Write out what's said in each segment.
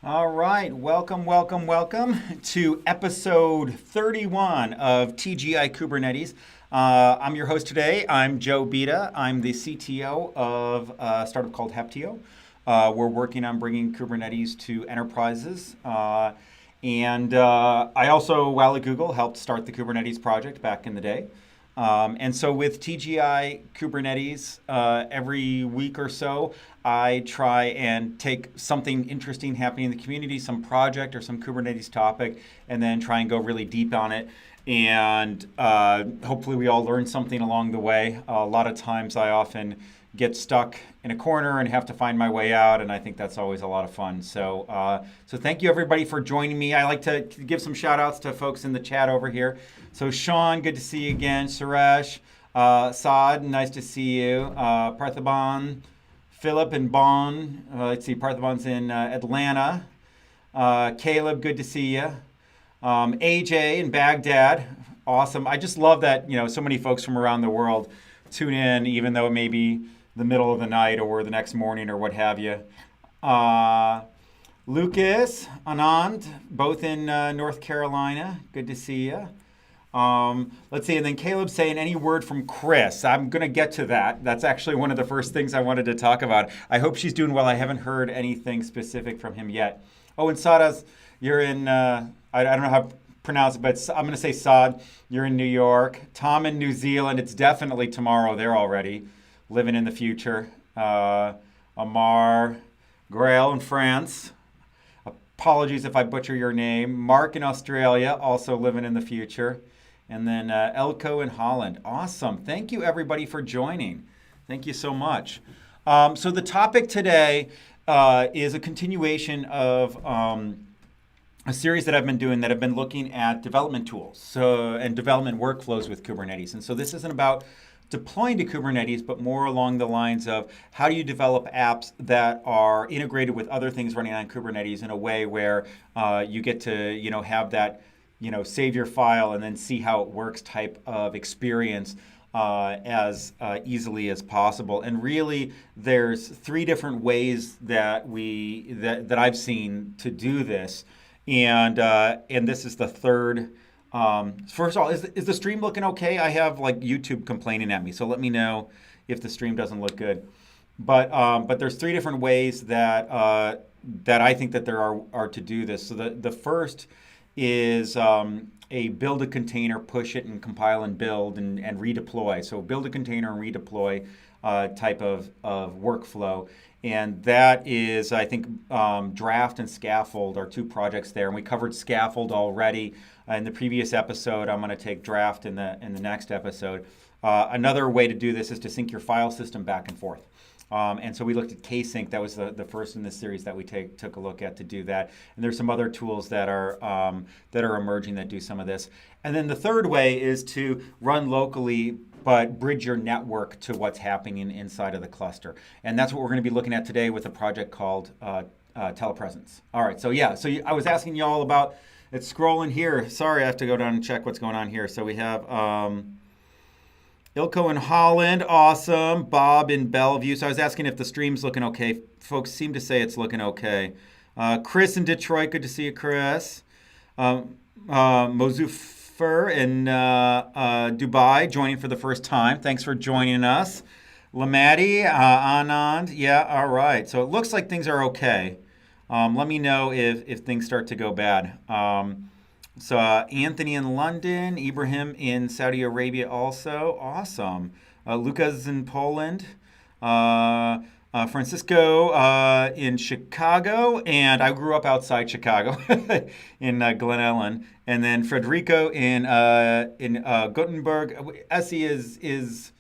All right, welcome to episode 31 of TGI Kubernetes. I'm your host today. I'm Joe Beta. I'm the CTO of a startup called Heptio. We're working on bringing Kubernetes to enterprises. And I also, while at Google, helped start the Kubernetes project back in the day. And so with TGI Kubernetes, every week or so, I try and take something interesting happening in the community, some project or some Kubernetes topic, and then try and go really deep on it. And hopefully we all learn something along the way. A lot of times I often get stuck in a corner and have to find my way out, and I think that's always a lot of fun. So thank you everybody for joining me. I like to give some shout outs to folks in the chat over here. So Sean, good to see you again. Suresh, Saad, nice to see you. Parthiban, Philip and Bon. Let's see, Parthiban's in Atlanta. Caleb, good to see you. AJ in Baghdad, awesome. I just love that, so many folks from around the world tune in, even though it may be the middle of the night or the next morning or what have you. Lucas, Anand, both in North Carolina. Good to see you. Let's see, and then Caleb saying any word from Kris. I'm going to get to that. That's actually one of the first things I wanted to talk about. I hope she's doing well. I haven't heard anything specific from him yet. Oh, and Sadas, you're in, I don't know how to pronounce it, but I'm going to say Saad. You're in New York. Tom in New Zealand. It's definitely tomorrow there already. Living in the future. Amar, Grail in France. Apologies if I butcher your name. Mark in Australia, also living in the future. And then Elko in Holland. Awesome. Thank you, everybody, for joining. Thank you so much. So the topic today is a continuation of a series that I've been doing that have been looking at development tools and development workflows with Kubernetes. And so this isn't about deploying to Kubernetes, but more along the lines of how do you develop apps that are integrated with other things running on Kubernetes in a way where you get to have that save your file and then see how it works type of experience as easily as possible. And really, there's three different ways that that I've seen to do this, and this is the third. First of all, is the stream looking okay? I have like YouTube complaining at me, so let me know if the stream doesn't look good. But there's three different ways that I think that there are to do this. So the first is a build a container, push it, and compile and build and redeploy. So build a container and redeploy type of workflow. And that is, I think, Draft and Scaffold are two projects there. And we covered Scaffold already in the previous episode. I'm going to take Draft in the next episode. Another way to do this is to sync your file system back and forth. And so we looked at ksync. That was the first in this series that we took a look at to do that. And there's some other tools that are emerging that do some of this. And then the third way is to run locally, but bridge your network to what's happening inside of the cluster. And that's what we're going to be looking at today with a project called Telepresence. All right, so yeah, I was asking you all about, it's scrolling here. Sorry, I have to go down and check what's going on here. So we have Ilko in Holland, awesome. Bob in Bellevue. So I was asking if the stream's looking okay. Folks seem to say it's looking okay. Kris in Detroit, good to see you, Kris. Mozufer in Dubai, joining for the first time. Thanks for joining us. Lamadi, Anand, yeah, all right. So it looks like things are okay. Let me know if things start to go bad. So Anthony in London, Ibrahim in Saudi Arabia also. Awesome. Lucas in Poland. Francisco in Chicago. And I grew up outside Chicago in Glen Ellen. And then Federico in Gothenburg. Essie is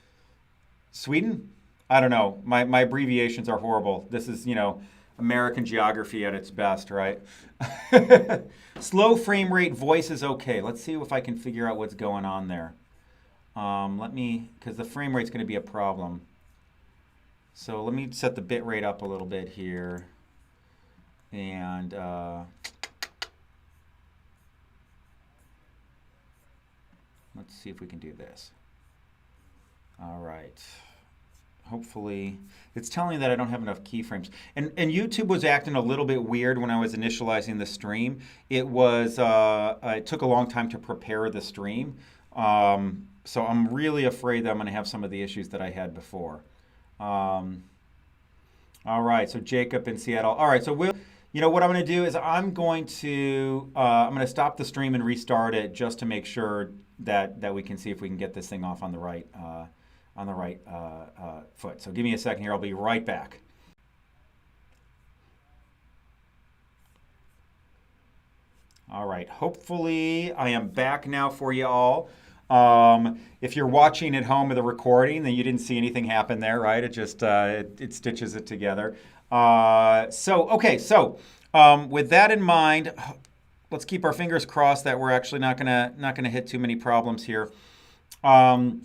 Sweden? I don't know. My abbreviations are horrible. This is, American geography at its best, right? Slow frame rate voice is okay. Let's see if I can figure out what's going on there. Because the frame rate's going to be a problem. So let me set the bit rate up a little bit here. And let's see if we can do this. All right. hopefully, it's telling me that I don't have enough keyframes. And YouTube was acting a little bit weird when I was initializing the stream. It was, it took a long time to prepare the stream. So I'm really afraid that I'm going to have some of the issues that I had before. All right, so Jacob in Seattle. All right, so what I'm going to do is I'm going to stop the stream and restart it just to make sure that we can see if we can get this thing off on the right foot. So give me a second here. I'll be right back. All right. Hopefully, I am back now for you all. If you're watching at home of the recording, then you didn't see anything happen there, right? It just it stitches it together. So with that in mind, let's keep our fingers crossed that we're actually not gonna hit too many problems here. And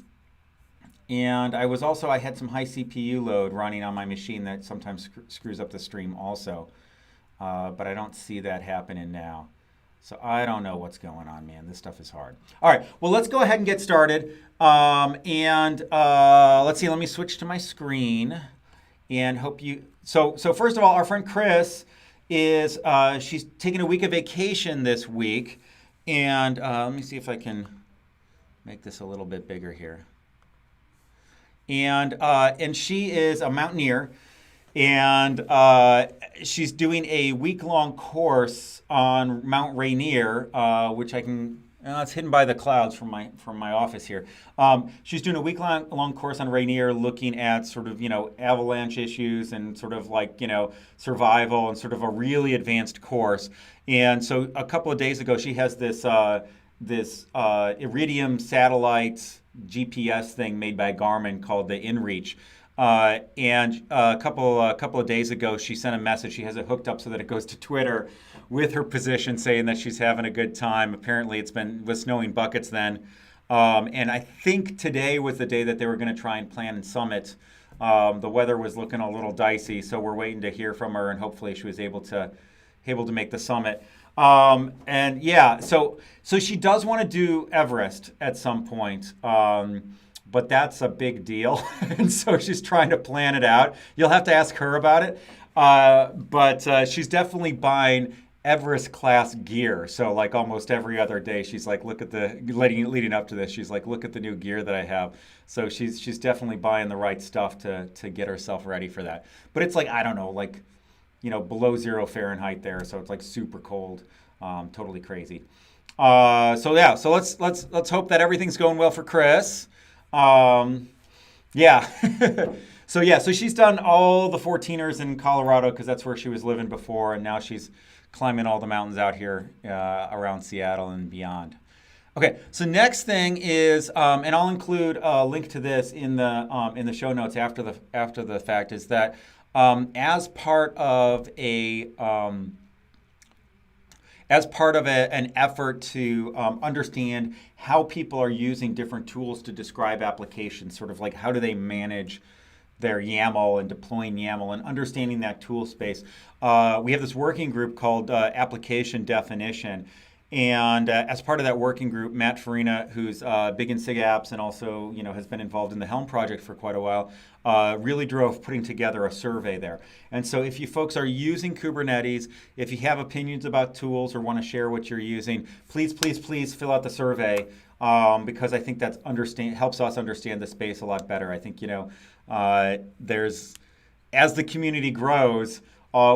I had some high CPU load running on my machine that sometimes screws up the stream also. But I don't see that happening now. So I don't know what's going on, man. This stuff is hard. All right, well, let's go ahead and get started. Let's see, let me switch to my screen and hope you... So first of all, our friend Kris is, she's taking a week of vacation this week. And let me see if I can make this a little bit bigger here. And she is a mountaineer, and she's doing a week-long course on Mount Rainier, which I can. It's hidden by the clouds from my office here. She's doing a week-long course on Rainier, looking at sort of avalanche issues and sort of like survival and sort of a really advanced course. And so a couple of days ago, she has this Iridium satellite GPS thing made by Garmin called the InReach. And a couple of days ago, she sent a message. She has it hooked up so that it goes to Twitter with her position, saying that she's having a good time. Apparently, it was snowing buckets then. And I think today was the day that they were going to try and plan and summit. The weather was looking a little dicey, so we're waiting to hear from her, and hopefully she was able to make the summit. And yeah, so she does want to do Everest at some point. But that's a big deal. And so she's trying to plan it out. You'll have to ask her about it. But she's definitely buying Everest class gear. So like almost every other day, she's like, look at the, leading up to this, she's like, look at the new gear that I have. So she's definitely buying the right stuff to get herself ready for that. But it's like, I don't know, like, below 0 Fahrenheit there. So it's like super cold, totally crazy. So let's hope that everything's going well for Kris. Yeah. So she's done all the 14ers in Colorado because that's where she was living before, and now she's climbing all the mountains out here around Seattle and beyond. Okay, so next thing is, and I'll include a link to this in the show notes after the fact, is that as part of an effort to understand how people are using different tools to describe applications, sort of like how do they manage their YAML and deploying YAML and understanding that tool space. We have this working group called Application Definition. And as part of that working group, Matt Farina, who's big in SIG apps and also has been involved in the Helm project for quite a while, really drove putting together a survey there. And so if you folks are using Kubernetes, if you have opinions about tools or want to share what you're using, please fill out the survey because I think that helps us understand the space a lot better. I think as the community grows,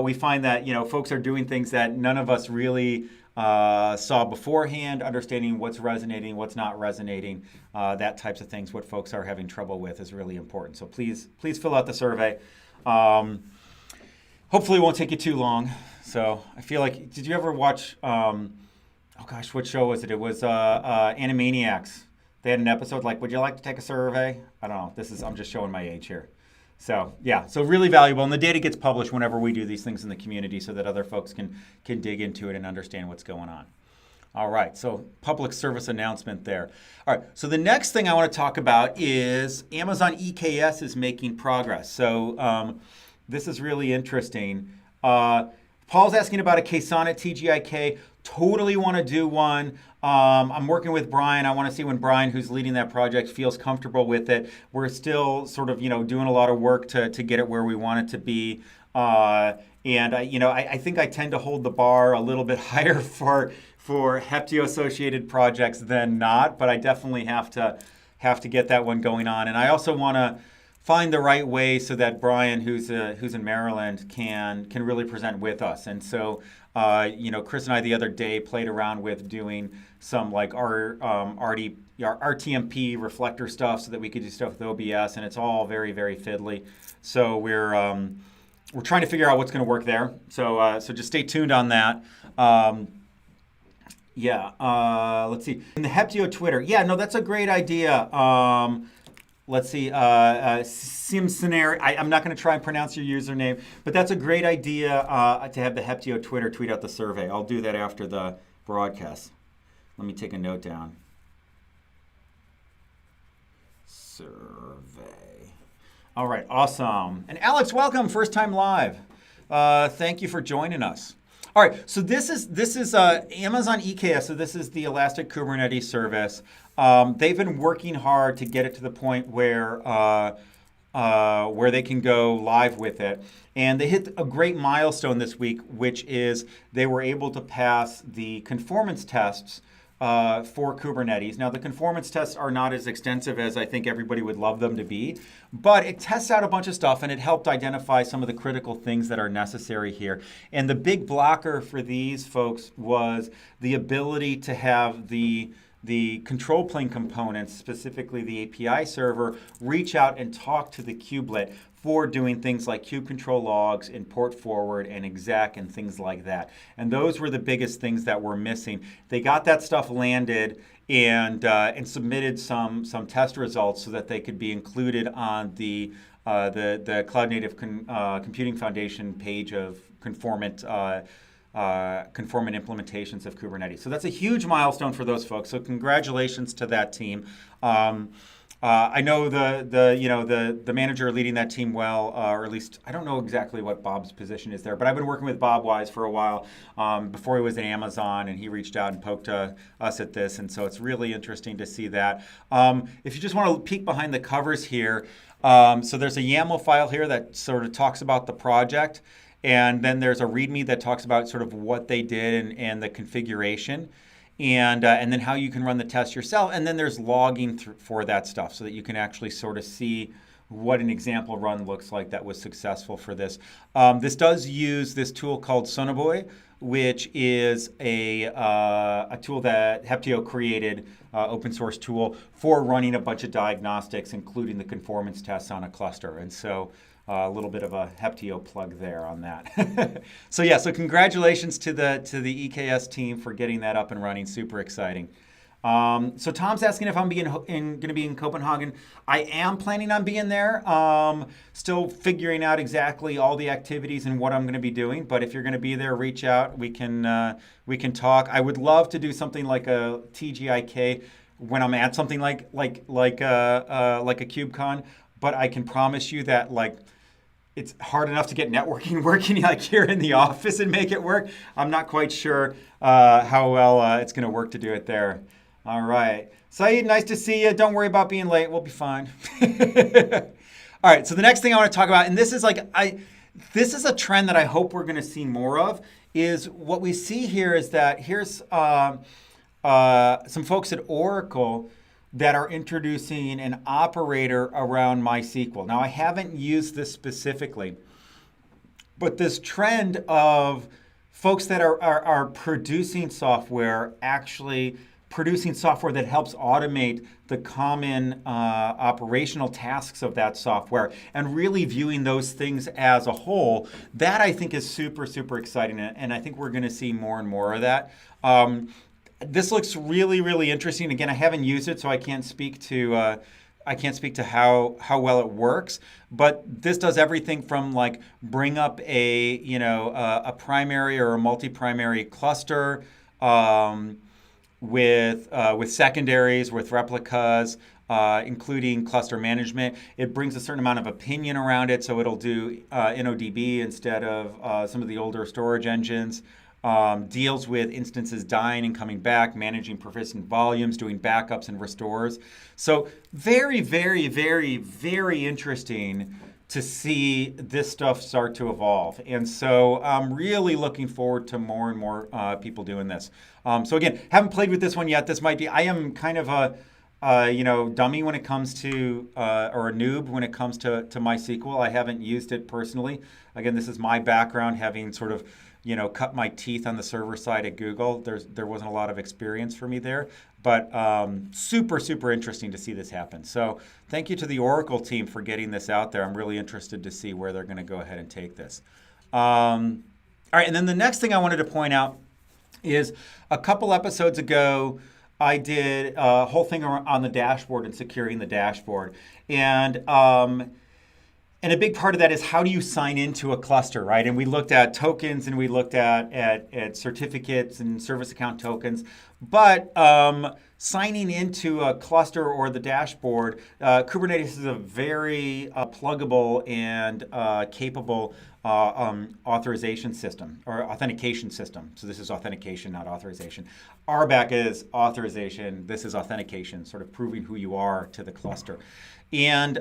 we find that folks are doing things that none of us really saw beforehand, understanding what's resonating, what's not resonating, that types of things, what folks are having trouble with is really important. So please fill out the survey. Hopefully it won't take you too long. So I feel like, did you ever watch, what show was it? It was Animaniacs. They had an episode like, would you like to take a survey? I don't know. I'm just showing my age here. So yeah, so really valuable. And the data gets published whenever we do these things in the community so that other folks can dig into it and understand what's going on. All right, so public service announcement there. All right, so the next thing I want to talk about is Amazon EKS is making progress. So this is really interesting. Paul's asking about a ksonnet TGIK. Totally want to do one. I'm working with Brian. I want to see when Brian, who's leading that project, feels comfortable with it. We're still sort of, doing a lot of work to get it where we want it to be. I think I tend to hold the bar a little bit higher for Heptio associated projects than not, but I definitely have to get that one going on. And I also want to find the right way so that Brian, who's in Maryland, can really present with us. And so, Kris and I the other day played around with doing some like our RTMP reflector stuff so that we could do stuff with OBS, and it's all very, very fiddly. So we're trying to figure out what's going to work there. So just stay tuned on that. Let's see. In the Heptio Twitter. Yeah, no, that's a great idea. Let's see, Simscenario. I'm not going to try and pronounce your username, but that's a great idea to have the Heptio Twitter tweet out the survey. I'll do that after the broadcast. Let me take a note down. Survey. All right, awesome. And Alex, welcome, first time live. Thank you for joining us. All right, so this is Amazon EKS. So this is the Elastic Kubernetes service. They've been working hard to get it to the point where they can go live with it. And they hit a great milestone this week, which is they were able to pass the conformance tests for Kubernetes. Now, the conformance tests are not as extensive as I think everybody would love them to be, but it tests out a bunch of stuff and it helped identify some of the critical things that are necessary here. And the big blocker for these folks was the ability to have the control plane components, specifically the API server, reach out and talk to the kubelet for doing things like kube control logs and port forward and exec and things like that. And those were the biggest things that were missing. They got that stuff landed and submitted some test results so that they could be included on the Cloud Native Computing Foundation page of conformant implementations of Kubernetes. So that's a huge milestone for those folks. So congratulations to that team. I know the manager leading that team well, or at least I don't know exactly what Bob's position is there, but I've been working with Bob Wise for a while before he was at Amazon, and he reached out and poked us at this, and so it's really interesting to see that. If you just want to peek behind the covers here, so there's a YAML file here that sort of talks about the project, and then there's a README that talks about sort of what they did and the configuration. And then how you can run the test yourself. And then there's logging for that stuff so that you can actually sort of see what an example run looks like that was successful for this. This does use this tool called Sonobuoy, which is a tool that Heptio created, open source tool for running a bunch of diagnostics, including the conformance tests on a cluster. And so a little bit of a Heptio plug there on that. So congratulations to the EKS team for getting that up and running. Super exciting. So Tom's asking if I'm going to be in Copenhagen. I am planning on being there. Still figuring out exactly all the activities and what I'm going to be doing. But if you're going to be there, reach out. We can talk. I would love to do something like a TGIK when I'm at something like a KubeCon. But I can promise you that it's hard enough to get networking working like here in the office and make it work. I'm not quite sure how well it's going to work to do it there. All right. Saeed, nice to see you. Don't worry about being late. We'll be fine. All right. So the next thing I want to talk about, and this is this is a trend that I hope we're going to see more of, is what we see here is that here's some folks at Oracle that are introducing an operator around MySQL. Now, I haven't used this specifically, but this trend of folks that are producing software, actually producing software that helps automate the common operational tasks of that software and really viewing those things as a whole, that I think is super, super exciting. And I think we're going to see more and more of that. This looks really, really interesting. Again, I haven't used it, so I can't speak to how well it works. But this does everything from bring up a primary or a multi-primary cluster with secondaries, with replicas, including cluster management. It brings a certain amount of opinion around it, so it'll do InnoDB instead of some of the older storage engines. deals with instances dying and coming back, managing persistent volumes, doing backups and restores. So very, very, very, very interesting to see this stuff start to evolve. And so I'm really looking forward to more and more people doing this. So again, haven't played with this one yet. This might be, I am kind of a dummy when it comes to, or a noob when it comes to MySQL. I haven't used it personally. Again, this is my background, having sort of, cut my teeth on the server side at Google. There wasn't a lot of experience for me there, but super, super interesting to see this happen. So thank you to the Oracle team for getting this out there. I'm really interested to see where they're going to go ahead and take this. All right, and then the next thing I wanted to point out is a couple episodes ago, I did a whole thing on the dashboard and securing the dashboard. And a big part of that is how do you sign into a cluster, right? And we looked at tokens and we looked at certificates and service account tokens. But signing into a cluster or the dashboard, Kubernetes is a very pluggable and capable authorization system or authentication system. So this is authentication, not authorization. RBAC is authorization. This is authentication, sort of proving who you are to the cluster. And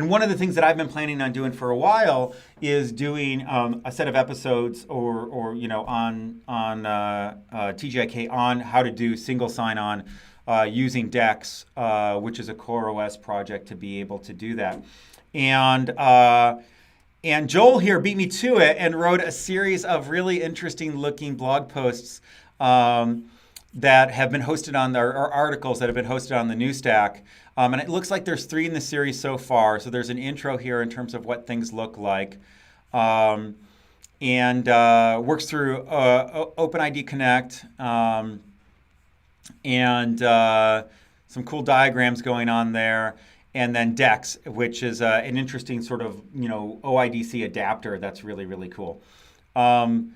one of the things that I've been planning on doing for a while is doing a set of episodes or on TGIK on how to do single sign-on using DEX, which is a CoreOS project to be able to do that. And Joel here beat me to it and wrote a series of really interesting looking blog posts that have been hosted on, or articles that have been hosted on the new stack. And it looks like there's 3 in the series so far. So there's an intro here in terms of what things look like. And works through OpenID Connect and some cool diagrams going on there. And then DEX, which is an interesting sort of, OIDC adapter that's really, really cool. And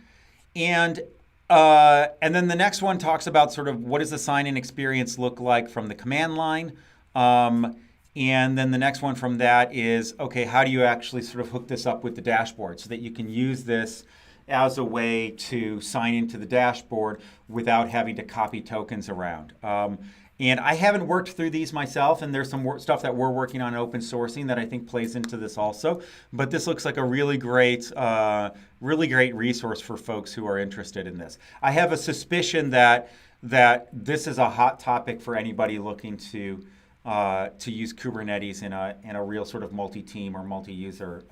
then the next one talks about sort of what does the sign-in experience look like from the command line. And then the next one from that is, okay, how do you actually sort of hook this up with the dashboard so that you can use this as a way to sign into the dashboard without having to copy tokens around. And I haven't worked through these myself, and there's some stuff that we're working on open sourcing that I think plays into this also. But this looks like a really great resource for folks who are interested in this. I have a suspicion that this is a hot topic for anybody looking to use Kubernetes in a real sort of multi-team or multi-user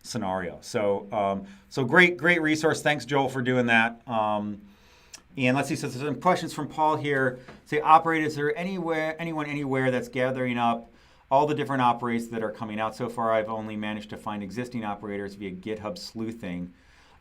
scenario. So great resource. Thanks, Joel, for doing that. And let's see, so there's some questions from Paul here. Say, operators, is there anyone anywhere that's gathering up all the different operators that are coming out? So far, I've only managed to find existing operators via GitHub sleuthing.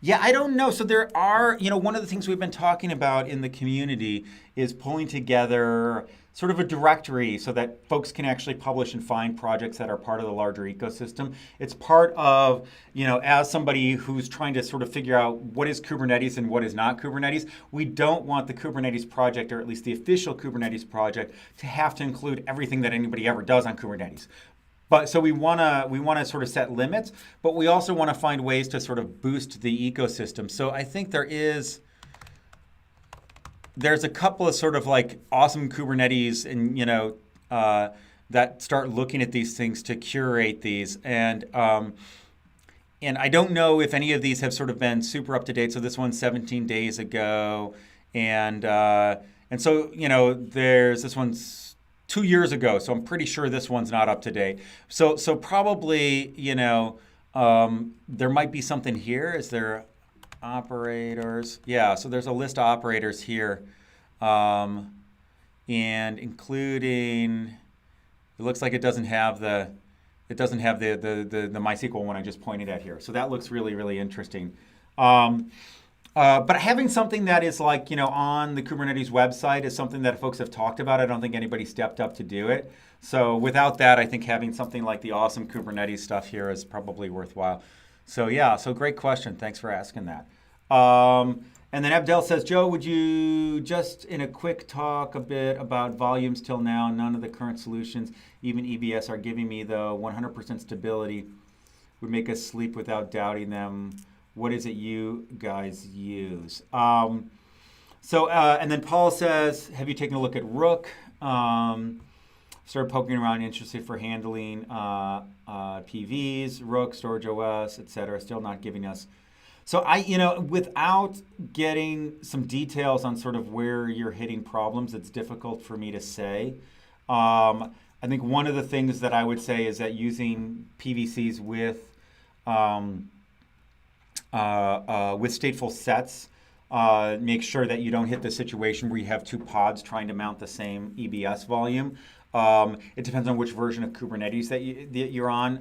Yeah, I don't know. So there are, one of the things we've been talking about in the community is pulling together sort of a directory so that folks can actually publish and find projects that are part of the larger ecosystem. It's part of, as somebody who's trying to sort of figure out what is Kubernetes and what is not Kubernetes, we don't want the Kubernetes project, or at least the official Kubernetes project, to have to include everything that anybody ever does on Kubernetes. But so we want to sort of set limits, but we also want to find ways to sort of boost the ecosystem. So I think there's a couple of sort of like awesome Kubernetes and that start looking at these things to curate these, and I don't know if any of these have sort of been super up to date. So this one's 17 days ago, and so there's this one's 2 years ago, so I'm pretty sure this one's not up to date. So probably, there might be something here. Is there operators? Yeah, so there's a list of operators here, and including, it looks like it doesn't have the MySQL one I just pointed at here. So that looks really, really interesting. But having something that is like, on the Kubernetes website is something that folks have talked about. I don't think anybody stepped up to do it. So without that, I think having something like the awesome Kubernetes stuff here is probably worthwhile. So yeah, so great question. Thanks for asking that. And then Abdel says, Joe, would you just in a quick talk a bit about volumes till now? None of the current solutions, even EBS, are giving me the 100% stability. Would make us sleep without doubting them. what is it you guys use? And then Paul says, have you taken a look at Rook? Started poking around, interested for handling PVs, Rook, Storage OS, etc. Still not giving us. So without getting some details on sort of where you're hitting problems, it's difficult for me to say. I think one of the things that I would say is that using PVCs with stateful sets, make sure that you don't hit the situation where you have two pods trying to mount the same EBS volume. It depends on which version of Kubernetes that you're on.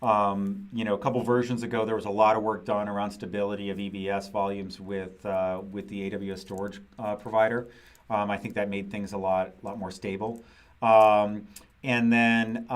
A couple versions ago, there was a lot of work done around stability of EBS volumes with the AWS storage provider. I think that made things a lot more stable. And then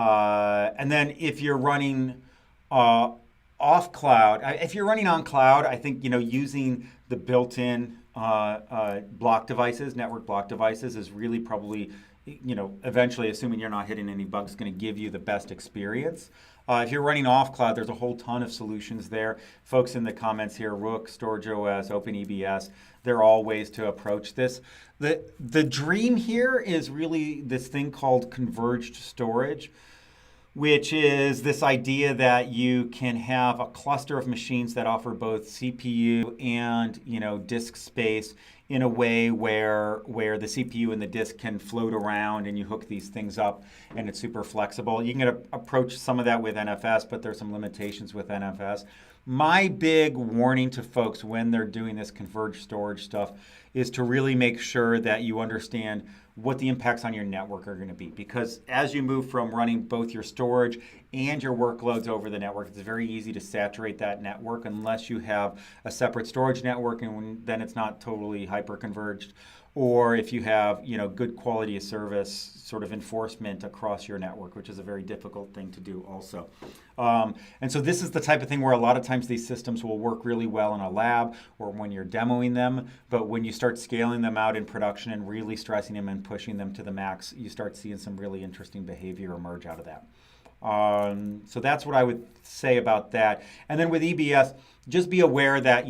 if you're running off cloud, if you're running on cloud, I think using the built-in block devices, network block devices, is really probably eventually, assuming you're not hitting any bugs, going to give you the best experience. If you're running off cloud, there's a whole ton of solutions there. Folks in the comments here, Rook, Storage OS, OpenEBS, they're all ways to approach this. The dream here is really this thing called converged storage, which is this idea that you can have a cluster of machines that offer both CPU and disk space in a way where the CPU and the disk can float around and you hook these things up and it's super flexible. You can approach some of that with NFS, but there's some limitations with NFS. My big warning to folks when they're doing this converged storage stuff is to really make sure that you understand what the impacts on your network are going to be. Because as you move from running both your storage and your workloads over the network, it's very easy to saturate that network unless you have a separate storage network, and then it's not totally hyper-converged. Or if you have good quality of service sort of enforcement across your network, which is a very difficult thing to do also. And so this is the type of thing where a lot of times these systems will work really well in a lab or when you're demoing them, but when you start scaling them out in production and really stressing them and pushing them to the max, you start seeing some really interesting behavior emerge out of that. So that's what I would say about that. And then with EBS, just be aware that,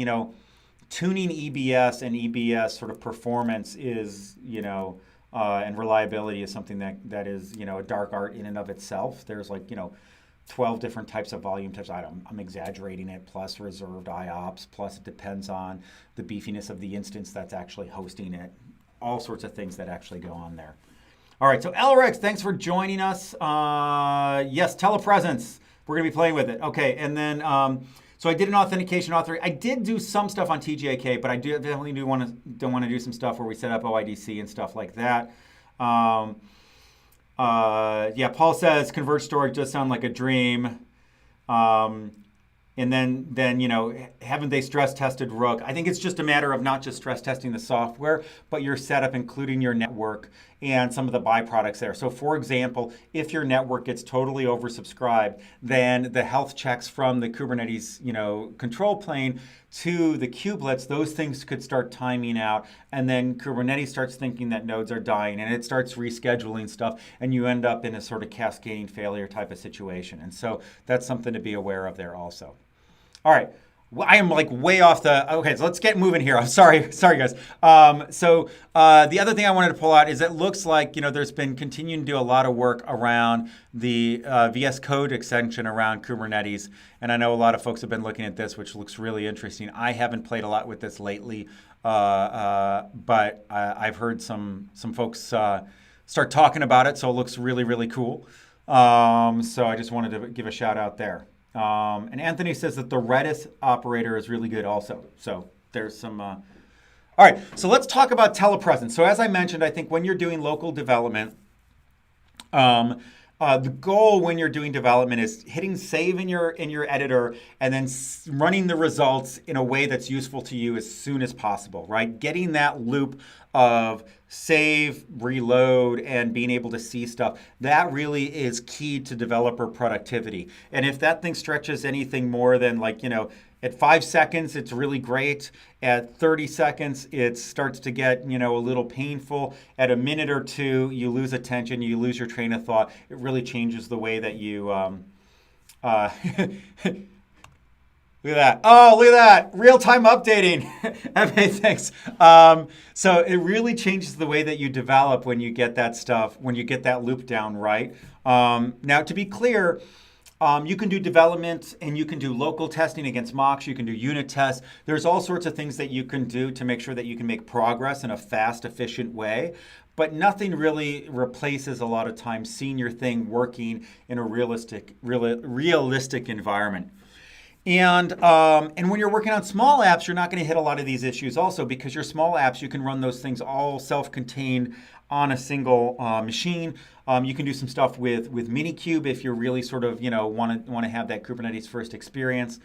tuning EBS and EBS sort of performance is, and reliability is something that is, a dark art in and of itself. There's 12 different types of volume types. I'm exaggerating it, plus reserved IOPS, plus it depends on the beefiness of the instance that's actually hosting it. All sorts of things that actually go on there. All right, so Elrex, thanks for joining us. Yes, Telepresence. We're going to be playing with it. Okay, and then... So I did an authentication I did do some stuff on TGIK, but I definitely don't want to do some stuff where we set up OIDC and stuff like that. Paul says converged storage does sound like a dream. And then haven't they stress tested Rook? I think it's just a matter of not just stress testing the software, but your setup, including your network and some of the byproducts there. So for example, if your network gets totally oversubscribed, then the health checks from the Kubernetes, control plane to the kubelets, those things could start timing out. And then Kubernetes starts thinking that nodes are dying and it starts rescheduling stuff and you end up in a sort of cascading failure type of situation. And so that's something to be aware of there also. All right. Well, I am way off the... Okay, so let's get moving here. I'm sorry guys. The other thing I wanted to pull out is it looks like, there's been continuing to do a lot of work around the VS Code extension around Kubernetes. And I know a lot of folks have been looking at this, which looks really interesting. I haven't played a lot with this lately, but I've heard some folks start talking about it, so it looks really, really cool. So I just wanted to give a shout out there. And Anthony says that the Redis operator is really good also. So there's some... All right, so let's talk about telepresence. So as I mentioned, I think when you're doing local development, the goal when you're doing development is hitting save in your editor and then running the results in a way that's useful to you as soon as possible, right? Getting that loop of save, reload, and being able to see stuff, that really is key to developer productivity. And if that thing stretches anything more than at 5 seconds, it's really great. At 30 seconds, it starts to get, a little painful. At a minute or two, you lose attention, you lose your train of thought. It really changes the way that you... Look at that. Oh, look at that. Real-time updating. Okay, thanks. So it really changes the way that you develop when you get that stuff, when you get that loop down right. Now, to be clear, you can do development and you can do local testing against mocks. You can do unit tests. There's all sorts of things that you can do to make sure that you can make progress in a fast, efficient way. But nothing really replaces a lot of times seeing your thing working in a realistic environment. And when you're working on small apps, you're not going to hit a lot of these issues also because your small apps, you can run those things all self-contained on a single machine. You can do some stuff with Minikube if you're really sort of, want to have that Kubernetes first experience.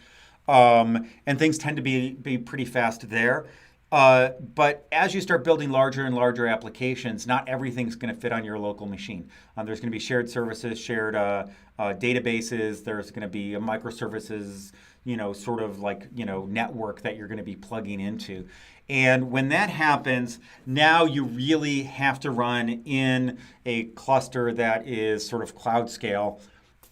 And things tend to be pretty fast there. But as you start building larger and larger applications, not everything's going to fit on your local machine. There's going to be shared services, shared databases. There's going to be a microservices, sort of like, network that you're going to be plugging into. And when that happens, now you really have to run in a cluster that is sort of cloud scale.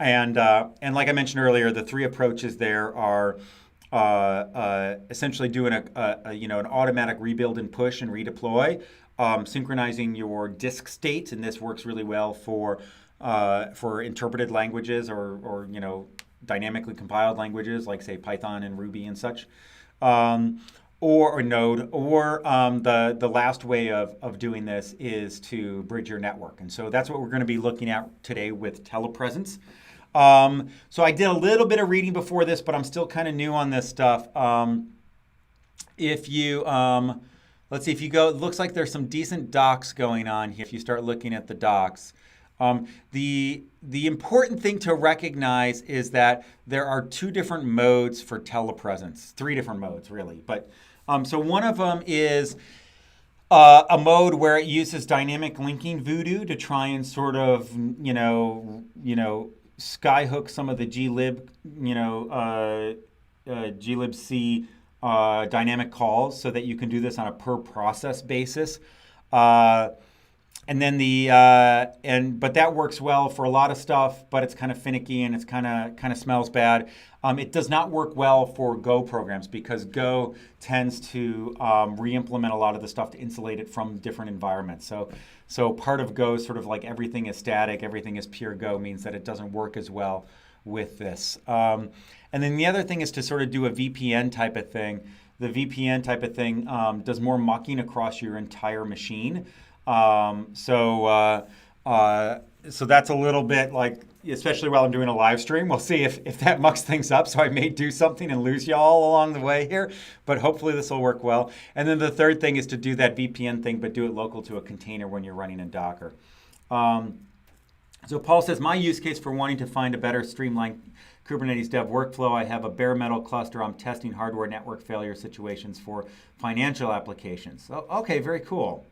And like I mentioned earlier, the three approaches there are essentially doing an automatic rebuild and push and redeploy, synchronizing your disk state, and this works really well for interpreted languages or dynamically compiled languages like say Python and Ruby and such, or Node, or the last way of doing this is to bridge your network, and so that's what we're going to be looking at today with Telepresence. So I did a little bit of reading before this, but I'm still kind of new on this stuff. If you, let's see, if you go, it looks like there's some decent docs going on here. If you start looking at the docs, the important thing to recognize is that there are two different modes for Telepresence, three different modes really. But so one of them is a mode where it uses dynamic linking voodoo to try and sort of, skyhook some of the glib, glibc dynamic calls so that you can do this on a per process basis. And then but that works well for a lot of stuff, but it's kind of finicky and it's kind of smells bad. It does not work well for Go programs because Go tends to re-implement a lot of the stuff to insulate it from different environments. So part of Go, sort of like everything is static, everything is pure Go, means that it doesn't work as well with this. And then the other thing is to sort of do a VPN type of thing. The VPN type of thing does more mucking across your entire machine. So that's a little bit like, especially while I'm doing a live stream, we'll see if that mucks things up. So I may do something and lose y'all along the way here, but hopefully this will work well. And then the third thing is to do that VPN thing, but do it local to a container when you're running in Docker. So Paul says, my use case for wanting to find a better streamlined Kubernetes dev workflow, I have a bare metal cluster. I'm testing hardware network failure situations for financial applications. Oh, okay, very cool.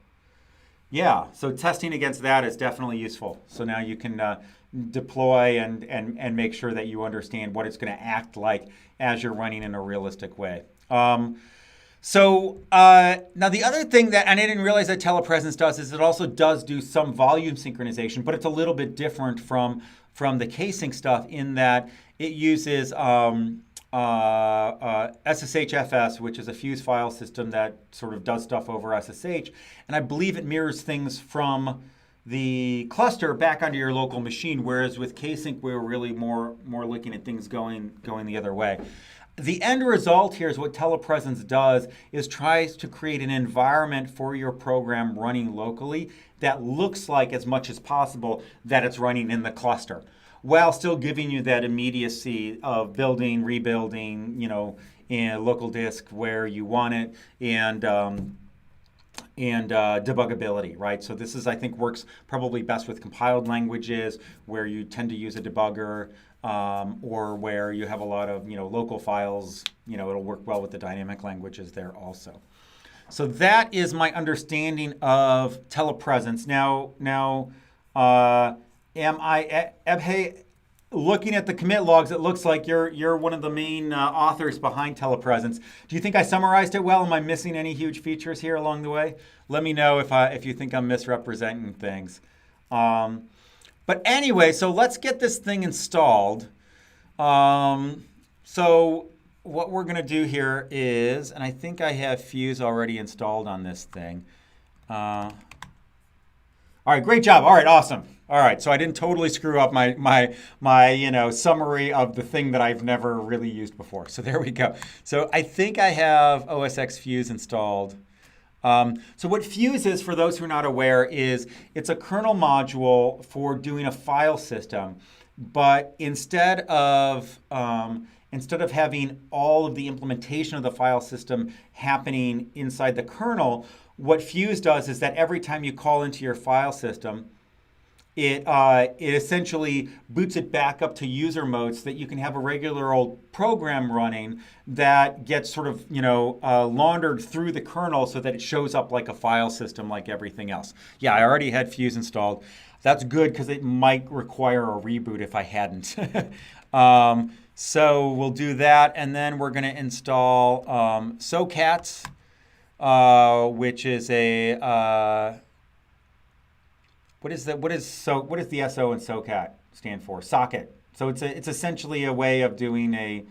Yeah, so testing against that is definitely useful. So now you can deploy and make sure that you understand what it's going to act like as you're running in a realistic way. Now the other thing that, and I didn't realize that Telepresence does, is it also does do some volume synchronization, but it's a little bit different from the ksync stuff in that it uses SSHFS, which is a fuse file system that sort of does stuff over SSH, and I believe it mirrors things from the cluster back onto your local machine, whereas with ksync we're really more looking at things going the other way. The end result here is what Telepresence does is tries to create an environment for your program running locally that looks like, as much as possible, that it's running in the cluster, while still giving you that immediacy of building, rebuilding, in a local disk where you want it, and debuggability, right? So this is, I think, works probably best with compiled languages where you tend to use a debugger, or where you have a lot of, local files. It'll work well with the dynamic languages there also. So that is my understanding of Telepresence. Now, Ebhe, looking at the commit logs, it looks like you're one of the main authors behind Telepresence. Do you think I summarized it well? Am I missing any huge features here along the way? Let me know if you think I'm misrepresenting things. But anyway, so let's get this thing installed. So what we're going to do here is, and I think I have Fuse already installed on this thing. All right, great job. All right, awesome. All right, so I didn't totally screw up my summary of the thing that I've never really used before. So there we go. So I think I have osxfuse installed. So what Fuse is, for those who are not aware, is it's a kernel module for doing a file system. But instead of having all of the implementation of the file system happening inside the kernel, what Fuse does is that every time you call into your file system, it essentially boots it back up to user mode so that you can have a regular old program running that gets sort of, laundered through the kernel so that it shows up like a file system like everything else. Yeah, I already had Fuse installed. That's good because it might require a reboot if I hadn't. So we'll do that, and then we're going to install socat, which is a what is the SO in socat stand for? Socket. So it's essentially a way of doing a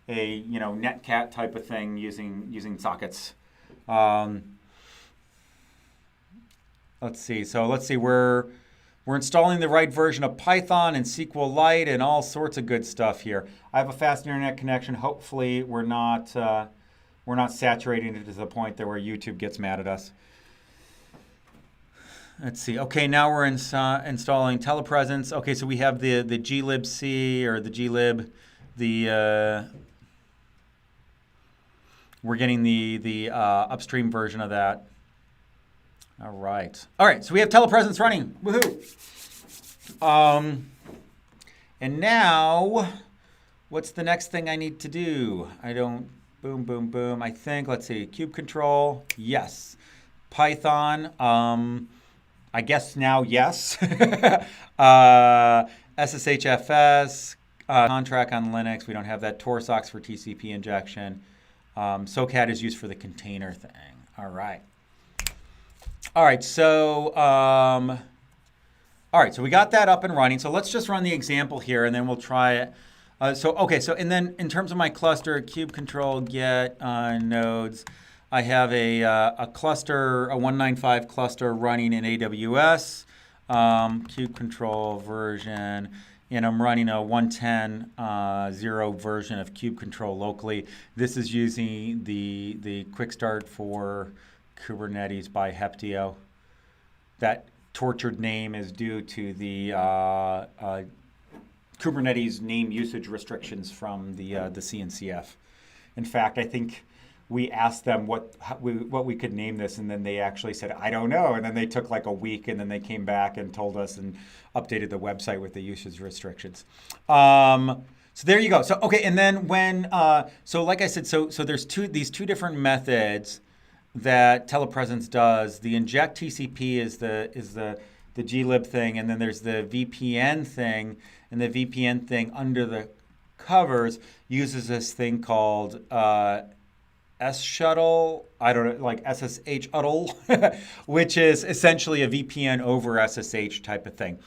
netcat type of thing using sockets. Let's see. So let's see. We're installing the right version of Python and SQLite and all sorts of good stuff here. I have a fast internet connection. Hopefully, we're not saturating it to the point that where YouTube gets mad at us. Let's see. Okay, now we're installing Telepresence. Okay, so we have the glibc or the glib. We're getting the upstream version of that. All right, so we have Telepresence running. Woohoo! And now, what's the next thing I need to do? Boom, boom, boom. I think, let's see, kube control, yes. Python, I guess now yes. SSHFS, contract on Linux. We don't have that. Torsox for TCP injection. socat is used for the container thing. All right. So we got that up and running. So let's just run the example here, and then we'll try it. And then in terms of my cluster, kube control get nodes, I have a cluster, a 195 cluster running in AWS, kube control version, and I'm running a 110.0 version of kube control locally. This is using the quick start for Kubernetes by Heptio. That tortured name is due to the Kubernetes name usage restrictions from the CNCF. In fact, I think we asked them what we could name this, and then they actually said, I don't know. And then they took like a week, and then they came back and told us and updated the website with the usage restrictions. So there you go. So and then when like I said, so there's these two different methods that Telepresence does. The inject TCP is the glib thing, and then there's the VPN thing, and the VPN thing under the covers uses this thing called sshuttle, I don't know, like sshuttle, which is essentially a VPN over SSH type of thing.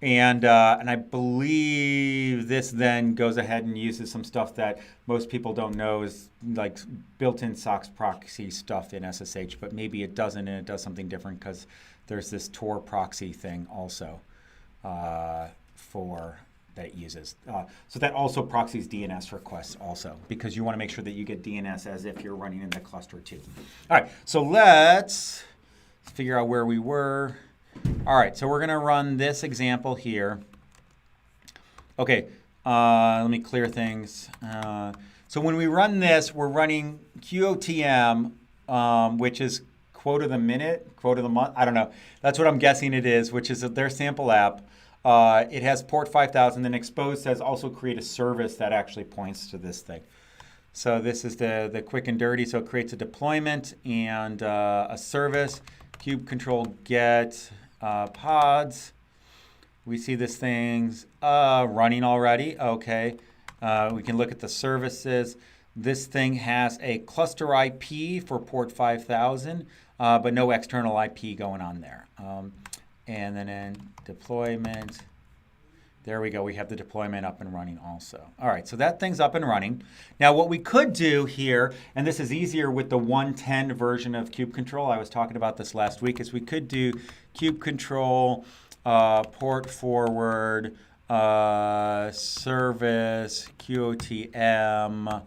And I believe this then goes ahead and uses some stuff that most people don't know is like built-in SOX proxy stuff in SSH, but maybe it doesn't, and it does something different because there's this Tor proxy thing also that it uses. So that also proxies DNS requests also, because you want to make sure that you get DNS as if you're running in the cluster too. All right, so let's figure out where we were. All right, so we're going to run this example here. Okay, let me clear things. So when we run this, we're running QOTM, which is quote of the minute, quote of the month. I don't know. That's what I'm guessing it is, which is their sample app. It has port 5000, and expose says also create a service that actually points to this thing. So this is the quick and dirty. So it creates a deployment and a service. Kube control get pods. We see this thing's running already. Okay. We can look at the services. This thing has a cluster IP for port 5000, but no external IP going on there. And then in deployment, There we go. We have the deployment up and running also. All right, so that thing's up and running. Now what we could do here, and this is easier with the 110 version of kube control, I was talking about this last week, is we could do kube control, port forward, service, QOTM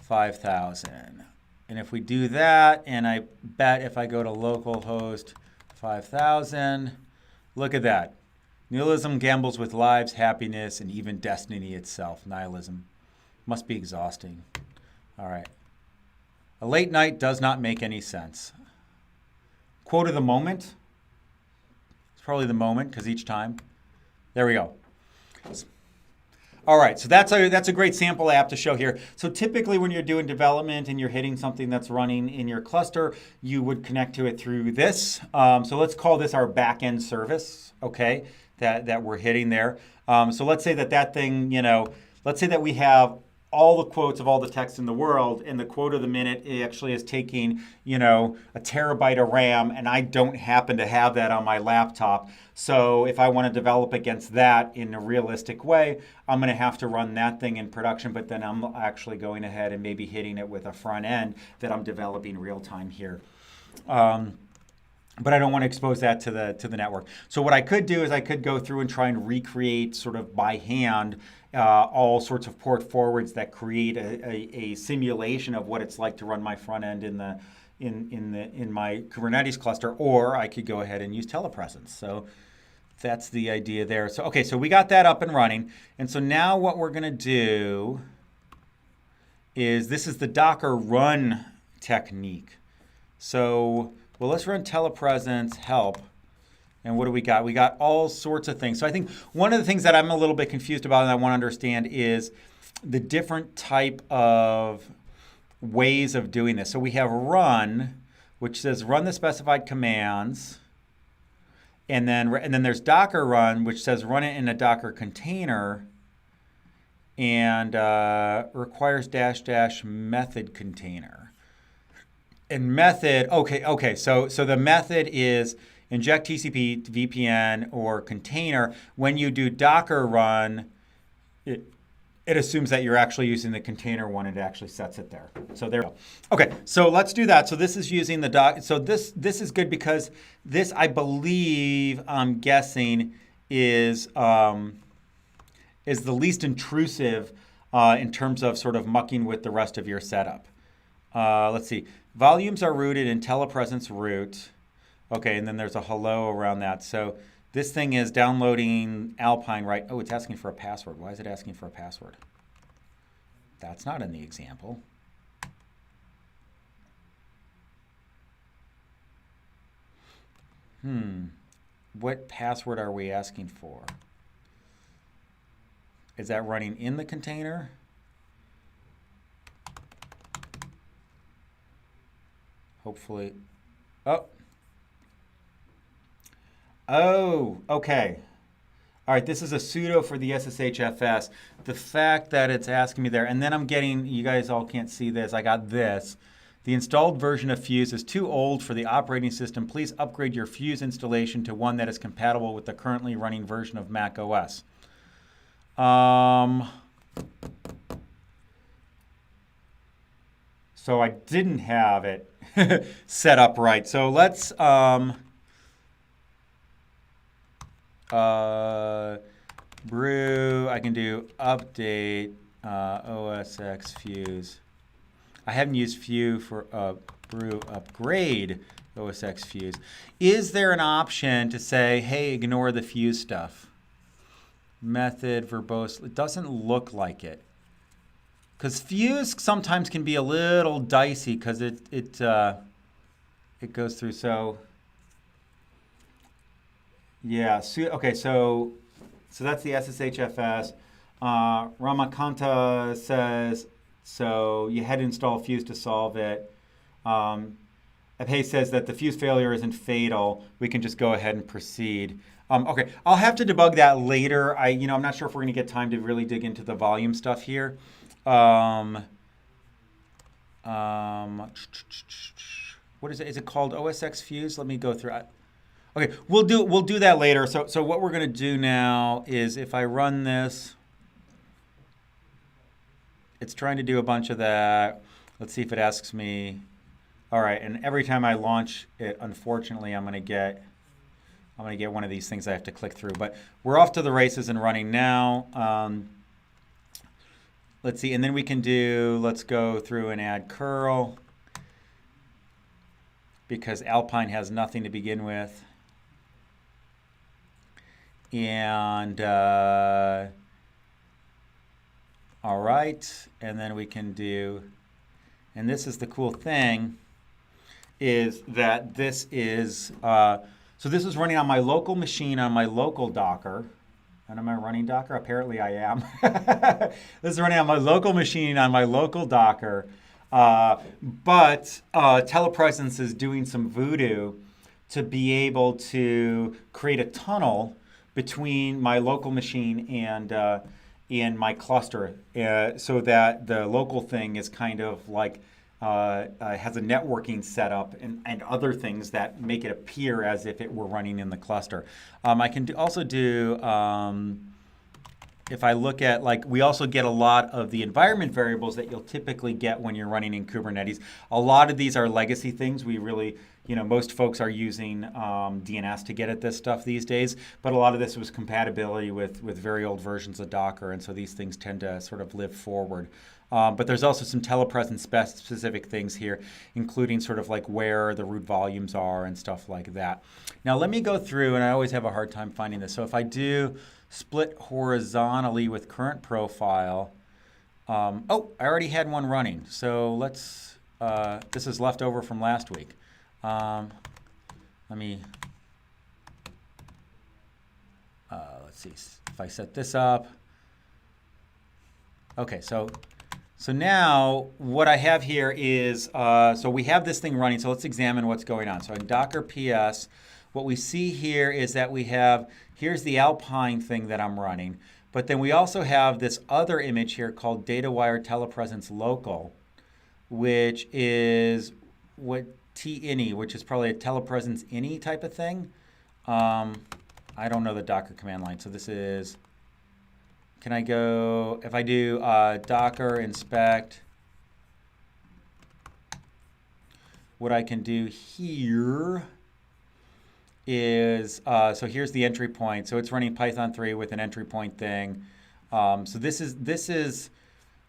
5000. And if we do that, and I bet if I go to localhost 5000, look at that. Nihilism gambles with lives, happiness, and even destiny itself. Nihilism. Must be exhausting. All right. A late night does not make any sense. Quote of the moment. It's probably the moment, because each time. There we go. All right, so that's a great sample app to show here. So typically when you're doing development and you're hitting something that's running in your cluster, you would connect to it through this. So let's call this our backend service, okay, that we're hitting there. So let's say that thing, let's say that we have all the quotes of all the text in the world, and the quote of the minute actually is taking, a terabyte of RAM, and I don't happen to have that on my laptop. So if I want to develop against that in a realistic way, I'm going to have to run that thing in production, but then I'm actually going ahead and maybe hitting it with a front end that I'm developing real time here. But I don't want to expose that to the network. So what I could do is I could go through and try and recreate sort of by hand all sorts of port forwards that create a simulation of what it's like to run my front end in my Kubernetes cluster, or I could go ahead and use Telepresence. So that's the idea there. So okay, so we got that up and running, and so now what we're going to do is this is the Docker run technique. So well, let's run telepresence help. And what do we got? We got all sorts of things. So I think one of the things that I'm a little bit confused about and I want to understand is the different type of ways of doing this. So we have run, which says run the specified commands. And then there's Docker run, which says run it in a Docker container and requires -- method container. And method, okay. So the method is inject TCP, VPN, or container. When you do Docker run, it assumes that you're actually using the container one, and it actually sets it there. So there we go. Okay, so let's do that. So this is using the doc. So this is good because this, I believe, I'm guessing, is the least intrusive in terms of sort of mucking with the rest of your setup. Let's see. Volumes are rooted in telepresence root. Okay, and then there's a hello around that. So this thing is downloading Alpine, right? Oh, it's asking for a password. Why is it asking for a password? That's not in the example. What password are we asking for? Is that running in the container? Hopefully. Oh, okay. All right, this is a sudo for the sshfs. The fact that it's asking me there, and then I'm getting, you guys all can't see this, I got this. The installed version of Fuse is too old for the operating system. Please upgrade your Fuse installation to one that is compatible with the currently running version of Mac OS. So I didn't have it set up right. So let's brew. I can do update osxfuse. I haven't used Fuse for brew upgrade osxfuse. Is there an option to say, hey, ignore the Fuse stuff? Method verbose. It doesn't look like it. Because Fuse sometimes can be a little dicey because it goes through. So yeah, okay. So that's the SSHFS. Ramakanta says so. You had to install Fuse to solve it. Abhay says that the Fuse failure isn't fatal. We can just go ahead and proceed. Okay, I'll have to debug that later. I'm not sure if we're going to get time to really dig into the volume stuff here. What is it? Is it called osxfuse? Let me go through it. Okay, we'll do that later. So what we're going to do now is if I run this, it's trying to do a bunch of that. Let's see if it asks me. All right, and every time I launch it, unfortunately, I'm going to get one of these things I have to click through. But we're off to the races and running now. Let's see, and then we can do, let's go through and add curl, because Alpine has nothing to begin with. And all right, and then we can do, and this is the cool thing, is that this is, so this is running on my local machine on my local Docker. And am I running Docker? Apparently I am. This is running on my local machine on my local Docker. But Telepresence is doing some voodoo to be able to create a tunnel between my local machine and my cluster, so that the local thing is kind of like has a networking setup and other things that make it appear as if it were running in the cluster. I can also do, if I look at, like, we also get a lot of the environment variables that you'll typically get when you're running in Kubernetes. A lot of these are legacy things. We really, most folks are using DNS to get at this stuff these days, but a lot of this was compatibility with very old versions of Docker, and so these things tend to sort of live forward. But there's also some telepresence specific things here, including sort of like where the root volumes are and stuff like that. Now let me go through, and I always have a hard time finding this. So if I do split horizontally with current profile, oh, I already had one running. So let's, this is left over from last week. Let me, let's see, if I set this up. Okay, so now what I have here is, so we have this thing running, so let's examine what's going on. So in Docker PS, what we see here is that we have, here's the Alpine thing that I'm running, but then we also have this other image here called DataWire Telepresence Local, which is what TINI, which is probably a telepresence ini type of thing. I don't know the Docker command line, so this is, can I go, if I do Docker inspect, what I can do here is, so here's the entry point. So it's running Python 3 with an entry point thing. So this is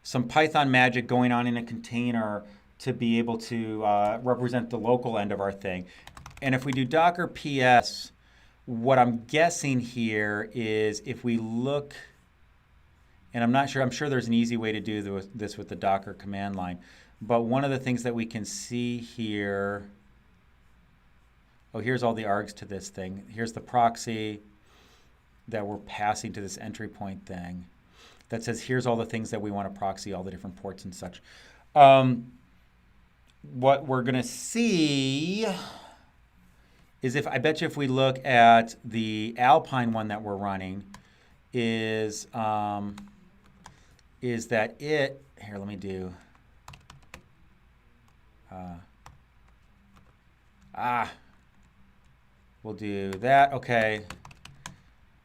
some Python magic going on in a container to be able to represent the local end of our thing. And if we do Docker PS, what I'm guessing here is if we look, and I'm not sure, I'm sure there's an easy way to do this with the Docker command line. But one of the things that we can see here, oh, here's all the args to this thing. Here's the proxy that we're passing to this entry point thing that says here's all the things that we want to proxy, all the different ports and such. What we're going to see is, if I bet you if we look at the Alpine one that we're running, is that it, here, let me do, we'll do that, okay.